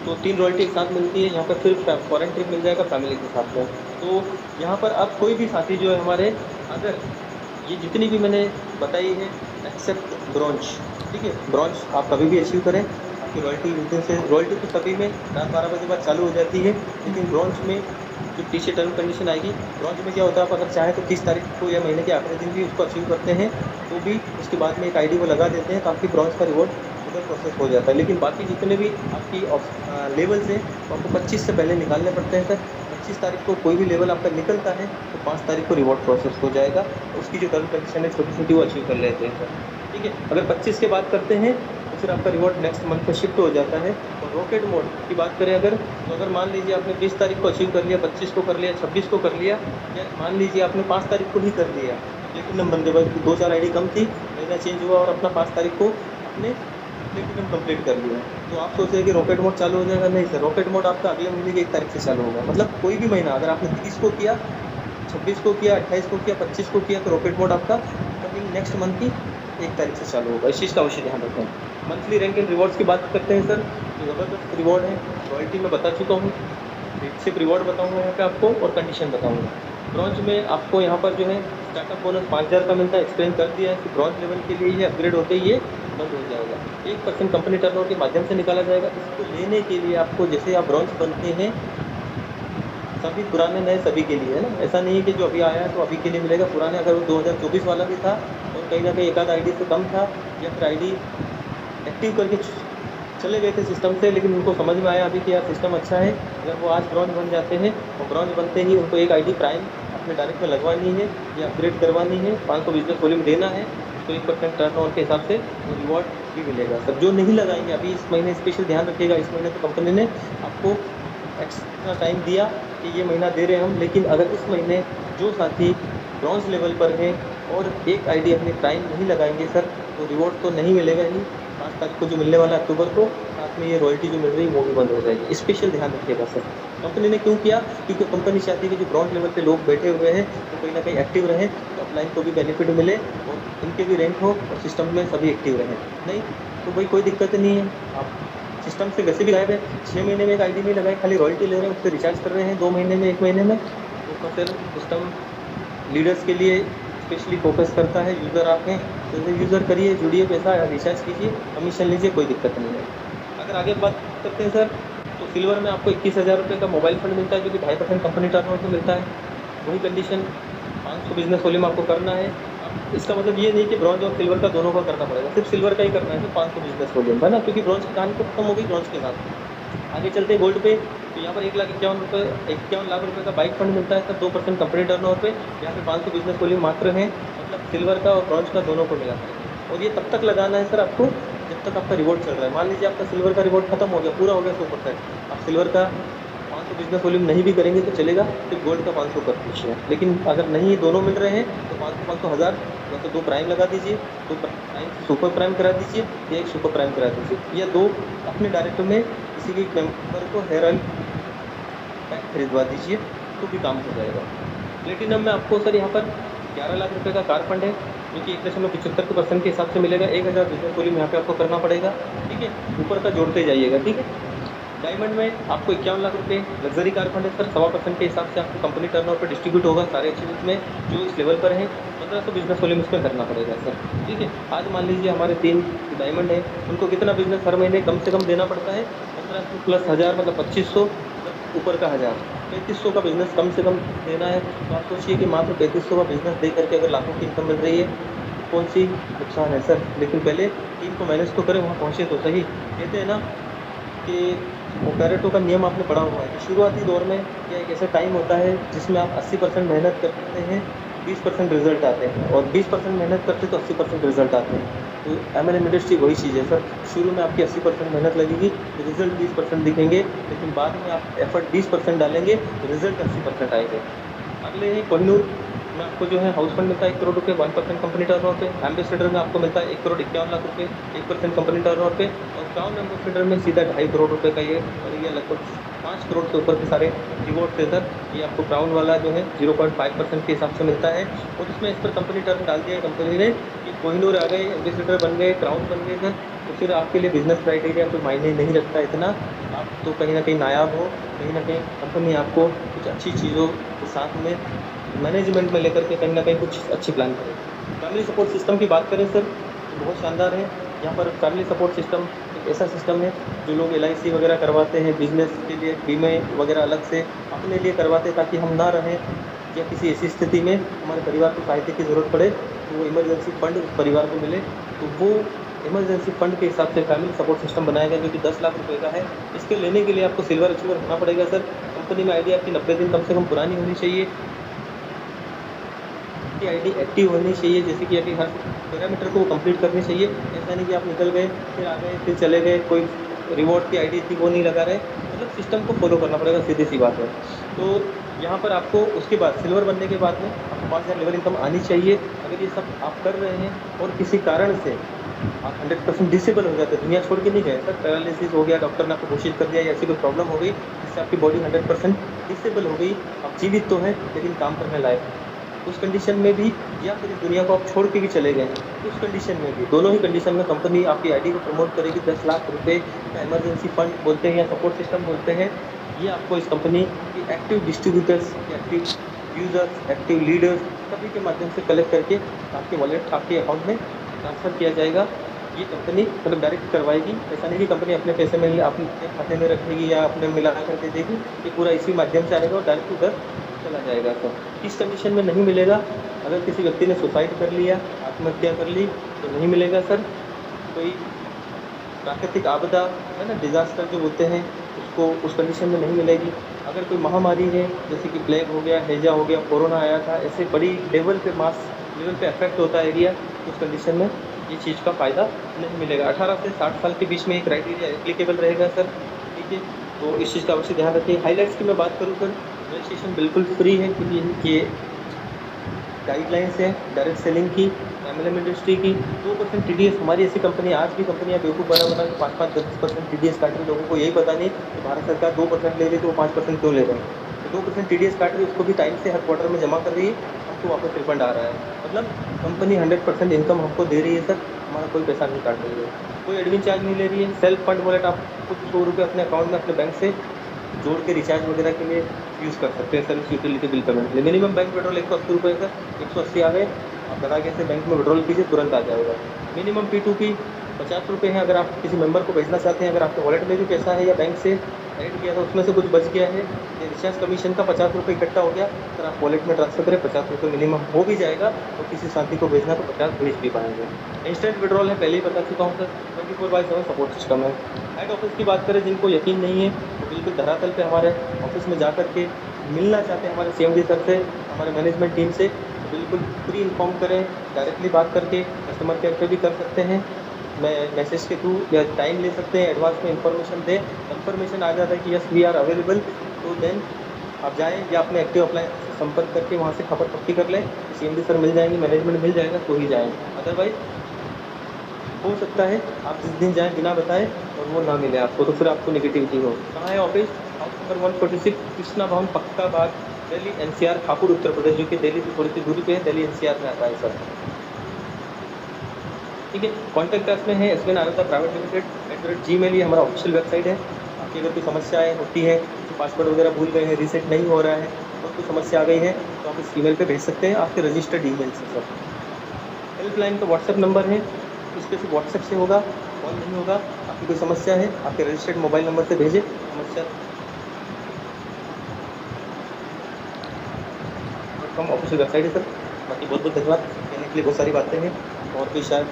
तो 3 रॉयल्टी एक साथ मिलती है, यहाँ पर फिर फॉरेन ट्रिप मिल जाएगा फैमिली के साथ में। तो यहाँ पर अब कोई भी साथी जो है हमारे, अगर ये जितनी भी मैंने बताई है एक्सेप्ट ब्रॉन्ज, ठीक है, ब्रॉन्ज आप कभी भी अचीव करें, आपकी रॉयल्टी उस दिन से, रॉयल्टी तो सभी में रात 12 बजे बाद चालू हो जाती है, लेकिन ब्रॉन्ज में जो पीछे टर्म कंडीशन आएगी, ब्रॉन्ज में क्या होता है, आप अगर चाहें तो 30 तारीख को या महीने के आखिरी दिन भी उसको अचीव करते हैं, तो भी उसके बाद में एक आईडी वो लगा देते हैं, तो आपकी ब्रॉन्ज का रिवॉर्ड उधर प्रोसेस हो जाता है। लेकिन बाकी जितने भी आपकी लेवल्स हैं, तो आपको 25 से पहले निकालने पड़ते हैं सर। 25 तारीख को कोई भी लेवल आपका निकलता है तो 5 तारीख को रिवॉर्ड प्रोसेस हो जाएगा। उसकी जो टर्म कंडीशन है छोटी-छोटी वो अचीव कर लेते हैं सर, ठीक है। अगर 25 की बात करते हैं तो फिर आपका रिवॉर्ड नेक्स्ट मंथ पे शिफ्ट हो जाता है। और रॉकेट मोड की बात करें अगर, तो अगर मान लीजिए आपने 20 तारीख को अचीव कर लिया, 25 को कर लिया, 26 को कर लिया, या मान लीजिए आपने 5 तारीख को ही कर लिया, प्लेटिनम बंदे बस 2-4 आईडी कम थी, महीना चेंज हुआ और अपना 5 तारीख को आपने प्लेटिनम कंप्लीट कर लिया, तो आप सोच रहे हैं कि रॉकेट मोड चालू हो जाएगा। नहीं सर, रॉकेट मोड आपका अगले महीने की 1 तारीख से चालू होगा। मतलब कोई भी महीना अगर आपने 30 को किया, 26 को किया, 28 को किया, 25 को किया, तो रॉकेट मोड आपका कमिंग नेक्स्ट मंथ की 1 तारीख से चालू होगा। इस चीज़ का अवश्य ध्यान रखें। मंथली रैंक एंड रिवॉर्ड्स की बात करते हैं सर, तो ज़बरदस्त रिवॉर्ड है। रॉयल्टी मैं बता चुका हूँ, सिर्फ रिवॉर्ड बताऊँगा यहाँ पे आपको और कंडीशन बताऊँगा। ब्रॉन्ज में आपको यहाँ पर जो है स्टार्टअप बोनस 5000 का मिलता है। एक्सप्लेन कर दिया है कि ब्रॉन्ज लेवल के लिए ये अपग्रेड होते ही ये बंद हो जाएगा। 1% कंपनी टर्नओवर के माध्यम से निकाला जाएगा। इसको लेने के लिए आपको, जैसे आप ब्रॉन्ज बनते हैं, सभी पुराने नए सभी के लिए है ना, ऐसा नहीं है कि जो अभी आया है तो अभी के लिए मिलेगा। पुराने अगर वो 2024 वाला भी था और कहीं ना कहीं एक आध आईडी से कम था, या फिर आईडी एक्टिव करके चले गए थे सिस्टम से, लेकिन उनको समझ में आया अभी कि यार सिस्टम अच्छा है, अगर वो आज ब्रॉन्ज बन जाते हैं और ब्रॉन्ज बनते ही उनको एक आईडी प्राइम अपने डायरेक्ट में लगवानी है या अपग्रेड करवानी है, 500 बिजनेस वॉल्यूम देना है, तो 1% टर्नओवर के हिसाब से वो रिवॉर्ड भी मिलेगा। सब जो नहीं लगाएंगे, अभी इस महीने स्पेशल ध्यान रखिएगा, इस महीने तो कंपनी ने आपको एक्स्ट्रा टाइम दिया कि ये महीना दे रहे हैं हम, लेकिन अगर इस महीने जो साथी ब्रॉन्ज लेवल पर हैं और एक आईडी अपनी प्राइम नहीं लगाएंगे सर, तो रिवॉर्ड तो नहीं मिलेगा ही। 5 तारीख को जो मिलने वाला अक्टूबर को, साथ में ये रॉयल्टी जो मिल रही है वो भी बंद हो जाएगी। स्पेशल ध्यान रखिएगा सर। कंपनी ने क्यों किया? क्योंकि कंपनी चाहती है कि जो ब्रॉन्ज लेवल पे लोग बैठे हुए हैं तो कहीं ना कहीं एक्टिव रहें, तो अपलाइन को भी बेनिफिट मिले और इनके भी रैंक हो और सिस्टम में सभी एक्टिव रहें। नहीं तो भाई कोई दिक्कत नहीं है, आप सिस्टम से वैसे भी गायब है। 6 महीने में एक आईडी नहीं लगाई, खाली रॉयल्टी ले रहे हैं, उससे रिचार्ज कर रहे हैं 2 महीने में, 1 महीने में, तो फिर सिस्टम लीडर्स के लिए स्पेशली फोकस करता है। यूज़र आप हैं तो यूज़र करिए, जुड़िए, पैसा रिचार्ज कीजिए, कमीशन लीजिए, कोई दिक्कत नहीं है। अगर आगे बात करते हैं सर, तो सिल्वर में आपको 21,000 रुपये का मोबाइल फंड मिलता है, जो कि 2.5% कंपनी टर्नओवर पे मिलता है। वही कंडीशन, 500 बिजनेस वॉल्यूम आपको करना है। इसका मतलब ये नहीं कि ब्रॉन्ज और सिल्वर का दोनों का करना पड़ेगा, सिर्फ सिल्वर का ही करना है तो 500 बिजनेस वॉल्यूम है ना, क्योंकि ब्रॉन्ज की कहानी तो खत्म हो गई ब्रॉन्ज के साथ। आगे चलते हैं गोल्ड पे, तो यहाँ पर 51 लाख रुपये का बाइक फंड मिलता है सर, 2% कंपनी टर्नओवर पे। यहाँ पे 500 बिजनेस वॉल्यूम मात्र है, मतलब सिल्वर का और ब्रॉन्ज का दोनों को मिला। और ये तब तक लगाना है सर आपको जब तक आपका रिवॉर्ड चल रहा है। मान लीजिए आपका सिल्वर का रिवॉर्ड खत्म हो गया, पूरा हो गया 100%, आप सिल्वर का 500 बिजनेस वॉल्यूम नहीं भी करेंगे तो चलेगा, सिर्फ गोल्ड का 500 कर दीजिए। लेकिन अगर नहीं दोनों मिल रहे हैं तो 500 1000 या तो 2 प्राइम लगा दीजिए, 2 प्राइम सुपर प्राइम करा दीजिए, या 1 सुपर प्राइम करा दीजिए, या 2 अपने डायरेक्ट में किसी भी मेंबर को हेयर ऑयल पैक खरीदवा दीजिए, तो भी काम हो जाएगा। प्लेटिनम में आपको सर यहाँ पर 11 लाख रुपये का कार फंड है, जो कि 1.75% के हिसाब से मिलेगा। 1000 बिजनेस वॉल्यूम यहाँ पे आपको करना पड़ेगा, ठीक है, ऊपर का जोड़ते जाइएगा, ठीक है। डायमंड में आपको 51 लाख रुपये लग्जरी कार फंड है सर, 1.25% के हिसाब से आपको कंपनी टर्नओवर पर डिस्ट्रीब्यूट होगा सारे अचीवमेंट में, जो इस लेवल पर हैं। 1500 बिजनेस वॉल्यूम इसमें करना पड़ेगा सर, ठीक है। आज मान लीजिए हमारे 3 डायमंड है, उनको कितना बिजनेस हर महीने कम से कम देना पड़ता है? 1500 प्लस 1000 मतलब 2500, ऊपर का 1000, 3500 का बिजनेस कम से कम देना है। तो आप सोचिए कि मात्र 3500 का बिजनेस दे करके अगर लाखों की इनकम मिल रही है, कौन सी नुकसान है सर। लेकिन पहले टीम को मैनेज तो करें, वहाँ पहुँचे तो सही। कहते हैं ना कि वो पैरेटो का नियम आपने पढ़ा हुआ है कि शुरुआती दौर में या एक ऐसा टाइम होता है जिसमें आप 80% मेहनत करते हैं, 20% रिजल्ट आते हैं, और 20% मेहनत करते तो 80% रिजल्ट आते हैं। तो एमएलएम इंडस्ट्री वही चीज़ है सर, शुरू में आपकी 80% मेहनत लगेगी तो रिजल्ट 20% दिखेंगे, लेकिन बाद में आप एफर्ट 20% डालेंगे तो रिजल्ट 80% आएंगे। अगले हैं कोहिनूर में आपको जो है हाउस फंड मिलता है 1 करोड़ रुपये, 1% कंपनी टर्नओवर पे। एम्बेसडर में आपको मिलता है 1,51 लाख रुपये, 1% कंपनी टर्नओवर पे। और क्राउन एम्बेसडर में सीधा 2.5 करोड़ रुपये का ये और ये लगभग 5 करोड़ से ऊपर के सारे रिवॉर्ड थे सर। ये आपको क्राउन वाला जो है 0.5% के हिसाब से मिलता है, और इसमें इस पर कंपनी टर्न डाल दिया है कंपनी ने कि कोहिनूर आ गए, एम्बेसडर बन गए, क्राउन बन गए सर, तो फिर आपके लिए बिजनेस क्राइटेरिया कोई मायने नहीं रखता इतना। आप तो कहीं ना कहीं नायाब हो, कहीं ना कहीं कंपनी आपको कुछ अच्छी चीज़ों के साथ में मैनेजमेंट में लेकर के कहीं ना कहीं कुछ अच्छी प्लान करें। फैमिली सपोर्ट सिस्टम की बात करें सर, तो बहुत शानदार है। यहाँ पर फैमिली सपोर्ट सिस्टम एक ऐसा सिस्टम है जो लोग LIC वगैरह करवाते हैं, बिजनेस के लिए बीमे वगैरह अलग से अपने लिए करवाते हैं, ताकि हम ना रहें या किसी ऐसी स्थिति में हमारे परिवार को सहायता की ज़रूरत पड़े तो वो इमरजेंसी फंड उस परिवार को मिले। तो वो इमरजेंसी फंड के हिसाब से फैमिली सपोर्ट सिस्टम बनाया गया, जो कि 10 लाख रुपये का है। इसके लेने के लिए आपको सिल्वर अचीवर होना पड़ेगा सर। कंपनी में आईडी आपकी 90 दिन कम से कम पुरानी होनी चाहिए। आपकी आईडी एक्टिव होनी चाहिए, जैसे कि अभी हर पैरामीटर को कंप्लीट करनी चाहिए। ऐसा नहीं कि आप निकल गए फिर आ गए फिर चले गए, कोई रिवॉर्ड की आईडी थी वो नहीं लगा रहे, मतलब सिस्टम को फॉलो करना पड़ेगा, सीधी सी बात है। तो यहाँ पर आपको उसके बाद सिल्वर बनने के बाद में आपको 5,000 लेवल इनकम आनी चाहिए। अगर ये सब आप कर रहे हैं और किसी कारण से आप 100% डिसेबल हो जाते हैं, दुनिया छोड़ के नहीं गए सर, पैरालिसिस हो गया, डॉक्टर ने आपको घोषित कर दिया या ऐसी कोई प्रॉब्लम हो गई जिससे आपकी बॉडी 100% डिसेबल हो गई, आप जीवित तो हैं लेकिन काम करने लायक, उस कंडीशन में भी, या फिर इस दुनिया को आप छोड़ के भी चले गए, उस कंडीशन में भी, दोनों ही कंडीशन में कंपनी आपकी आईडी को प्रमोट करेगी। 10 लाख रुपए का इमरजेंसी फंड बोलते हैं या सपोर्ट सिस्टम बोलते हैं, ये आपको इस कंपनी की active distributors, active users, active leaders सभी के माध्यम से कलेक्ट करके आपके वॉलेट, आपके अकाउंट में ट्रांसफ़र किया जाएगा। ये कंपनी मतलब डायरेक्ट करवाएगी, ऐसा नहीं कि कंपनी अपने पैसे में अपने खाते में रखेगी या अपने मिला करके देगी, ये पूरा इसी माध्यम से आएगा और डायरेक्ट उधर चला जाएगा। सर इस कंडीशन में नहीं मिलेगा। अगर किसी व्यक्ति ने सुसाइड कर लिया, आत्महत्या कर ली तो नहीं मिलेगा सर। कोई प्राकृतिक आपदा है ना, डिजास्टर जो बोलते हैं, उसको उस कंडीशन में नहीं मिलेगी। अगर कोई महामारी है जैसे कि प्लेग हो गया, हैजा हो गया, कोरोना आया था, ऐसे बड़ी लेवल पे मास लेवल पे इफेक्ट होता है एरिया, उस कंडीशन में ये चीज़ का फ़ायदा नहीं मिलेगा। 18 से 60 साल के बीच में एक क्राइटेरिया एप्लीकेबल रहेगा सर, ठीक है। तो इस चीज़ का अवश्य ध्यान रखिए। हाईलाइट्स की मैं बात करूँ सर, रजिस्ट्रेशन बिल्कुल फ्री है, क्योंकि इनकी गाइडलाइंस है डायरेक्ट सेलिंग की, एमएलएम इंडस्ट्री की। 2% टीडीएस, हमारी ऐसी कंपनी, आज भी कंपनियां बेवकूफ़ बना के 5-5, 10% टीडीएस काट रही, लोगों को यही पता नहीं कि भारत सरकार 2% ले रही तो वो 5% क्यों ले रहे हैं। तो 2% टीडीएस काट रही है, उसको भी टाइम से हर क्वार्टर में जमा कर रही है, हमको वापस रिफंड आ रहा है। मतलब कंपनी 100% इनकम हमको दे रही है सर, हमारा कोई पैसा नहीं काट रही है, कोई एडमिन चार्ज नहीं ले रही है। सेल्फ फंड वॉलेट आप खुद 100 रुपये अपने अकाउंट में अपने बैंक से जोड़ के रिचार्ज वगैरह के लिए यूज़ कर सकते हैं, सर्विस यूटिलिटी बिल पेमेंट के लिए। मिनिमम बैंक विड्रॉल 180 रुपये का, 180 आ गए, आप लगा के से बैंक में विड्रॉल कीजिए, तुरंत आ जाएगा। मिनिमम P2P 50 रुपये है, अगर आप किसी मेंबर को भेजना चाहते हैं, अगर आपके वॉलेट में भी पैसा है या बैंक से ऐड किया था उसमें से कुछ बच गया है, या रिचार्ज कमीशन का 50 रुपये इकट्ठा हो गया, अगर आप वॉलेट में ट्रांसफर करें 50 रुपये मिनिमम हो भी जाएगा, और किसी साथी को भेजना तो 50 भेज भी पाएंगे। इंस्टेंट विड्रॉल है, पहले ही बता चुका हूँ सर, 24/7 सपोर्ट सिस्टम है। हेड ऑफिस की बात करें, जिनको यकीन नहीं है तो बिल्कुल धरातल पे हमारे ऑफिस में जा कर के मिलना चाहते हैं हमारे CMD सर से, हमारे मैनेजमेंट टीम से, तो बिल्कुल फ्री इन्फॉर्म करें, डायरेक्टली बात करके कस्टमर केयर पे भी कर सकते हैं, मैं मैसेज के थ्रू या टाइम ले सकते हैं, एडवांस में इन्फॉर्मेशन दें, कंफर्मेशन आ जाता है कि यस वी आर अवेलेबल, तो देन आप जाएँ या अपने एक्टिव अप्लाई से संपर्क करके वहाँ से खबर पक्की कर लें, CMD सर मिल जाएंगे, मैनेजमेंट मिल जाएगा तो ही जाएँ। अदरवाइज हो सकता है आप जिस दिन जाएँ बिना बताए और वो ना मिले आपको, तो फिर आपको नेगेटिविटी हो। कहाँ है ऑफिस? हाउस नंबर 146 कृष्णा भवन, पक्का बाग, दिल्ली NCR, हापुड़ उत्तर प्रदेश, जो कि दिल्ली से थोड़ी सी दूरी पे है, दिल्ली NCR में आता है सर, ठीक है। कॉन्टैक्ट अस में है SBN Ananda private limited @gmail, ये हमारा ऑफिशियल वेबसाइट है। आपकी अगर कोई समस्याएँ होती हैं, तो पासवर्ड वगैरह भूल गए हैं, रीसेट नहीं हो रहा है और कोई समस्या आ गई है, तो आप इस ईमेल पे भेज सकते हैं, आपके रजिस्टर्ड ईमेल से सर। हेल्पलाइन का व्हाट्सएप नंबर है, इस पे सिर्फ व्हाट्सएप से होगा, कॉल नहीं होगा। आपकी कोई समस्या है, आपके रजिस्टर्ड मोबाइल नंबर से भेजें समस्या। कम ऑफिशियल वेबसाइट है सर। बाकी बहुत बहुत धन्यवाद, कहने के लिए बहुत सारी बातें हैं, और भी शायद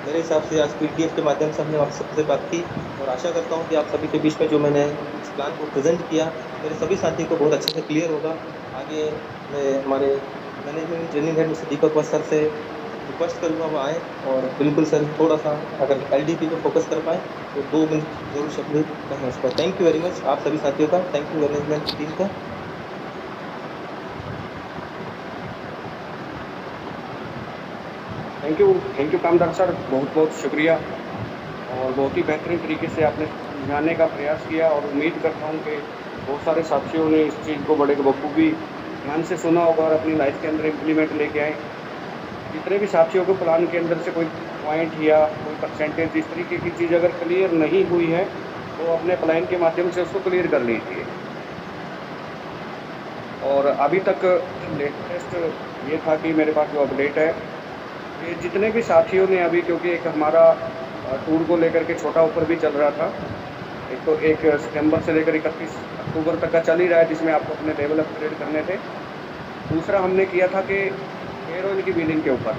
मेरे हिसाब से आज PDF के माध्यम से हमने आप सबसे बात की, और आशा करता हूँ कि आप सभी के बीच में जो मैंने इस प्लान को प्रेजेंट किया, मेरे सभी साथी को बहुत अच्छे से क्लियर होगा। आगे मैं हमारे मैनेजमेंट ट्रेनिंग हेड मिस्टर दीपक वत्स सर से रिक्वेस्ट करूँगा वो आएँ, और बिल्कुल सर थोड़ा सा अगर LDP पे फोकस कर पाएँ तो 2 मिनट जरूर शब्द कहें इस पर। थैंक यू वेरी मच आप सभी साथियों का, थैंक यू मैनेजमेंट टीम का। थैंक यू कामदार सर, बहुत बहुत शुक्रिया, और बहुत ही बेहतरीन तरीके से आपने समझाने का प्रयास किया, और उम्मीद करता हूँ कि बहुत सारे साथियों ने इस चीज़ को बड़े बखूबी ध्यान से सुना होगा और अपनी लाइफ के अंदर इम्प्लीमेंट लेके आए। जितने भी साथियों को प्लान के अंदर से कोई पॉइंट या कोई परसेंटेज इस तरीके की चीज़ अगर क्लियर नहीं हुई है, तो अपने प्लान के माध्यम से उसको क्लियर कर लीजिए। और अभी तक लेटेस्ट ये था कि मेरे पास जो अपडेट है, ये जितने भी साथियों ने अभी, क्योंकि एक हमारा टूर को लेकर के छोटा ऑफर भी चल रहा था, एक तो 1 सितंबर से लेकर 31 अक्टूबर तक का चल ही रहा है, जिसमें आपको अपने लेवल अपग्रेड करने थे। दूसरा हमने किया था कि पेरोल की बिलिंग के ऊपर,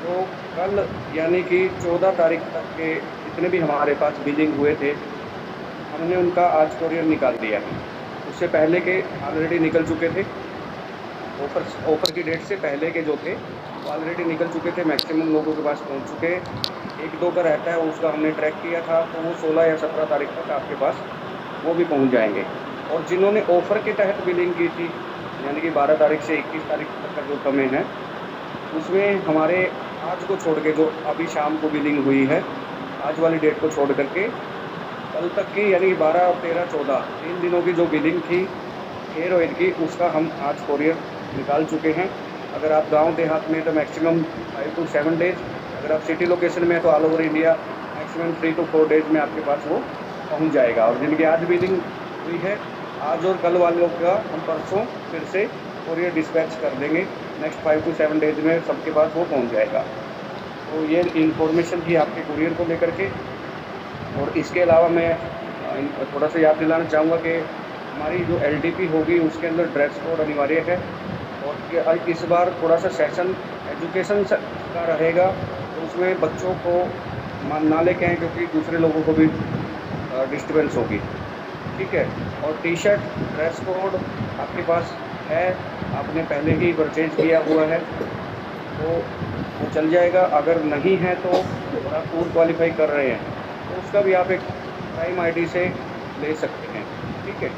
तो कल यानी कि 14 तारीख तक के जितने भी हमारे पास बिलिंग हुए थे, हमने उनका आज कोरियर निकाल दिया है। उससे पहले के ऑलरेडी निकल चुके थे, ऑफ़र की डेट से पहले के जो थे, वो ऑलरेडी निकल चुके थे, मैक्सिमम लोगों के पास पहुँच चुके हैं। 1-2 का रहता है, उसका हमने ट्रैक किया था, तो वो 16 या 17 तारीख तक आपके पास वो भी पहुँच जाएँगे। और जिन्होंने ऑफ़र के तहत बिलिंग की थी, यानी कि 12 तारीख से 21 तारीख तक का जो समय है, उसमें हमारे आज को छोड़ के जो अभी शाम को बिलिंग हुई है, आज वाली डेट को छोड़ कर के कल तक की, यानी कि 12 और 13, 14 3 दिनों की जो बिलिंग थी एयर ऑयल की, उसका हम आज कोरियर निकाल चुके हैं। अगर आप गाँव देहात में तो मैक्सिमम 5 to 7 डेज़, अगर आप सिटी लोकेशन में है तो all over India maximum 3 to 4 days में आपके पास वो पहुँच जाएगा। और जिनकी आज बिलिंग हुई है, आज और कल वालों का हम परसों फिर से कोरियर डिस्पैच कर देंगे। नेक्स्ट 5 to 7 डेज़ में सबके पास वो पहुँच जाएगा। तो ये इन्फॉर्मेशन थी आपके कुरियर को लेकर के। और इसके अलावा मैं थोड़ा सा याद दिलाना चाहूँगा कि हमारी जो एलडीपी होगी उसके अंदर ड्रेस कोड अनिवार्य है। और इस बार थोड़ा सा सेशन एजुकेशन का रहेगा, तो उसमें बच्चों को ना लेके आएँ, क्योंकि दूसरे लोगों को भी डिस्टर्बेंस होगी, ठीक है। और टी-शर्ट ड्रेस कोड आपके पास है, आपने पहले ही परचेज़ किया हुआ है, तो वो चल जाएगा। अगर नहीं है तो और आप टूर क्वालीफाई कर रहे हैं, तो उसका भी आप एक प्राइम आईडी से ले सकते हैं, ठीक है।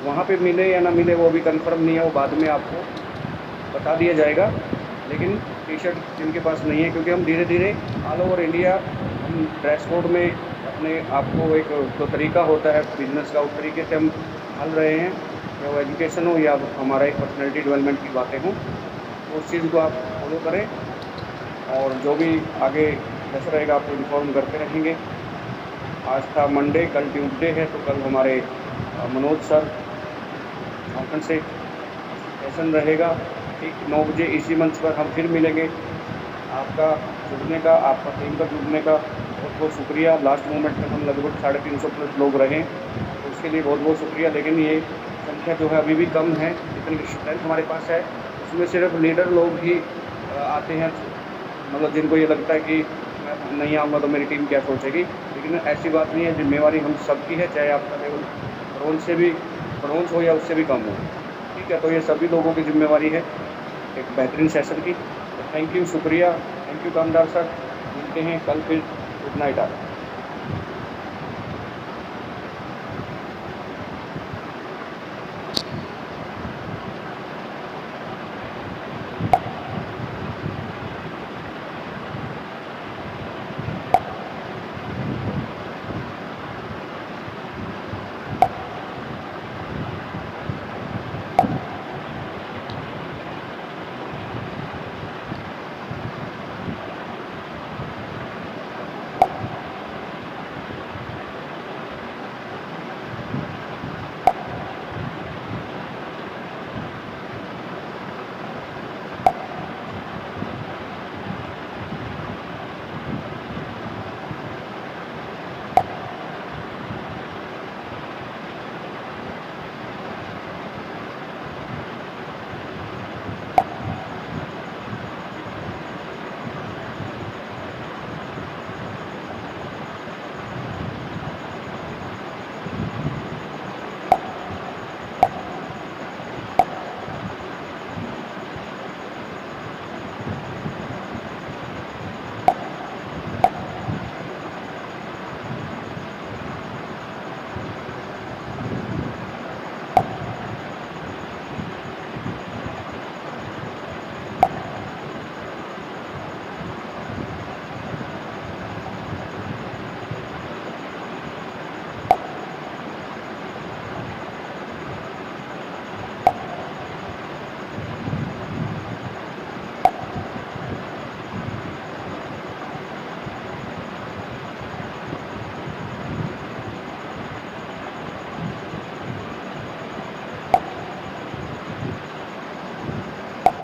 वहाँ पे मिले या ना मिले वो अभी कंफर्म नहीं है, वो बाद में आपको बता दिया जाएगा। लेकिन टी-शर्ट जिनके पास नहीं है, क्योंकि हम धीरे-धीरे ऑल ओवर इंडिया हम ड्रेस कोड में अपने आपको एक जो तरीका होता है बिज़नेस का, उस तरीके से हम ढाल रहे हैं, या वो एजुकेशन हो या हमारा एक पर्सनैलिटी डेवलपमेंट की बातें हों, तो उस चीज़ को आप फॉलो करें। और जो भी आगे जैसा रहेगा आपको इन्फॉर्म करते रहेंगे। आज था मंडे, कल ट्यूसडे है, तो कल हमारे मनोज सर झारखंड से सेशन रहेगा, ठीक 9 बजे इसी मंच पर हम फिर मिलेंगे। आपका जुड़ने का, आपका टीम का जुड़ने का बहुत बहुत शुक्रिया। लास्ट मोमेंट में हम लगभग 350 प्लस लोग रहे, तो उसके लिए बहुत बहुत शुक्रिया। लेकिन ये संख्या जो है अभी भी कम है, जितनी स्ट्रेंथ हमारे पास है उसमें सिर्फ लीडर लोग ही आते हैं, मतलब जिनको ये लगता है कि मैं नहीं आऊँगा तो मेरी टीम क्या सोचेगी। लेकिन ऐसी बात नहीं है, जिम्मेवारी हम सबकी है, चाहे आपका लेवल ब्रोंज़ हो या उससे भी कम हो, ठीक है। तो ये सभी लोगों की जिम्मेवारी है एक बेहतरीन सेशन की। तो थैंक यू, शुक्रिया, थैंक यू कामदार सर। मिलते हैं कल फिर। गुड नाइट आप।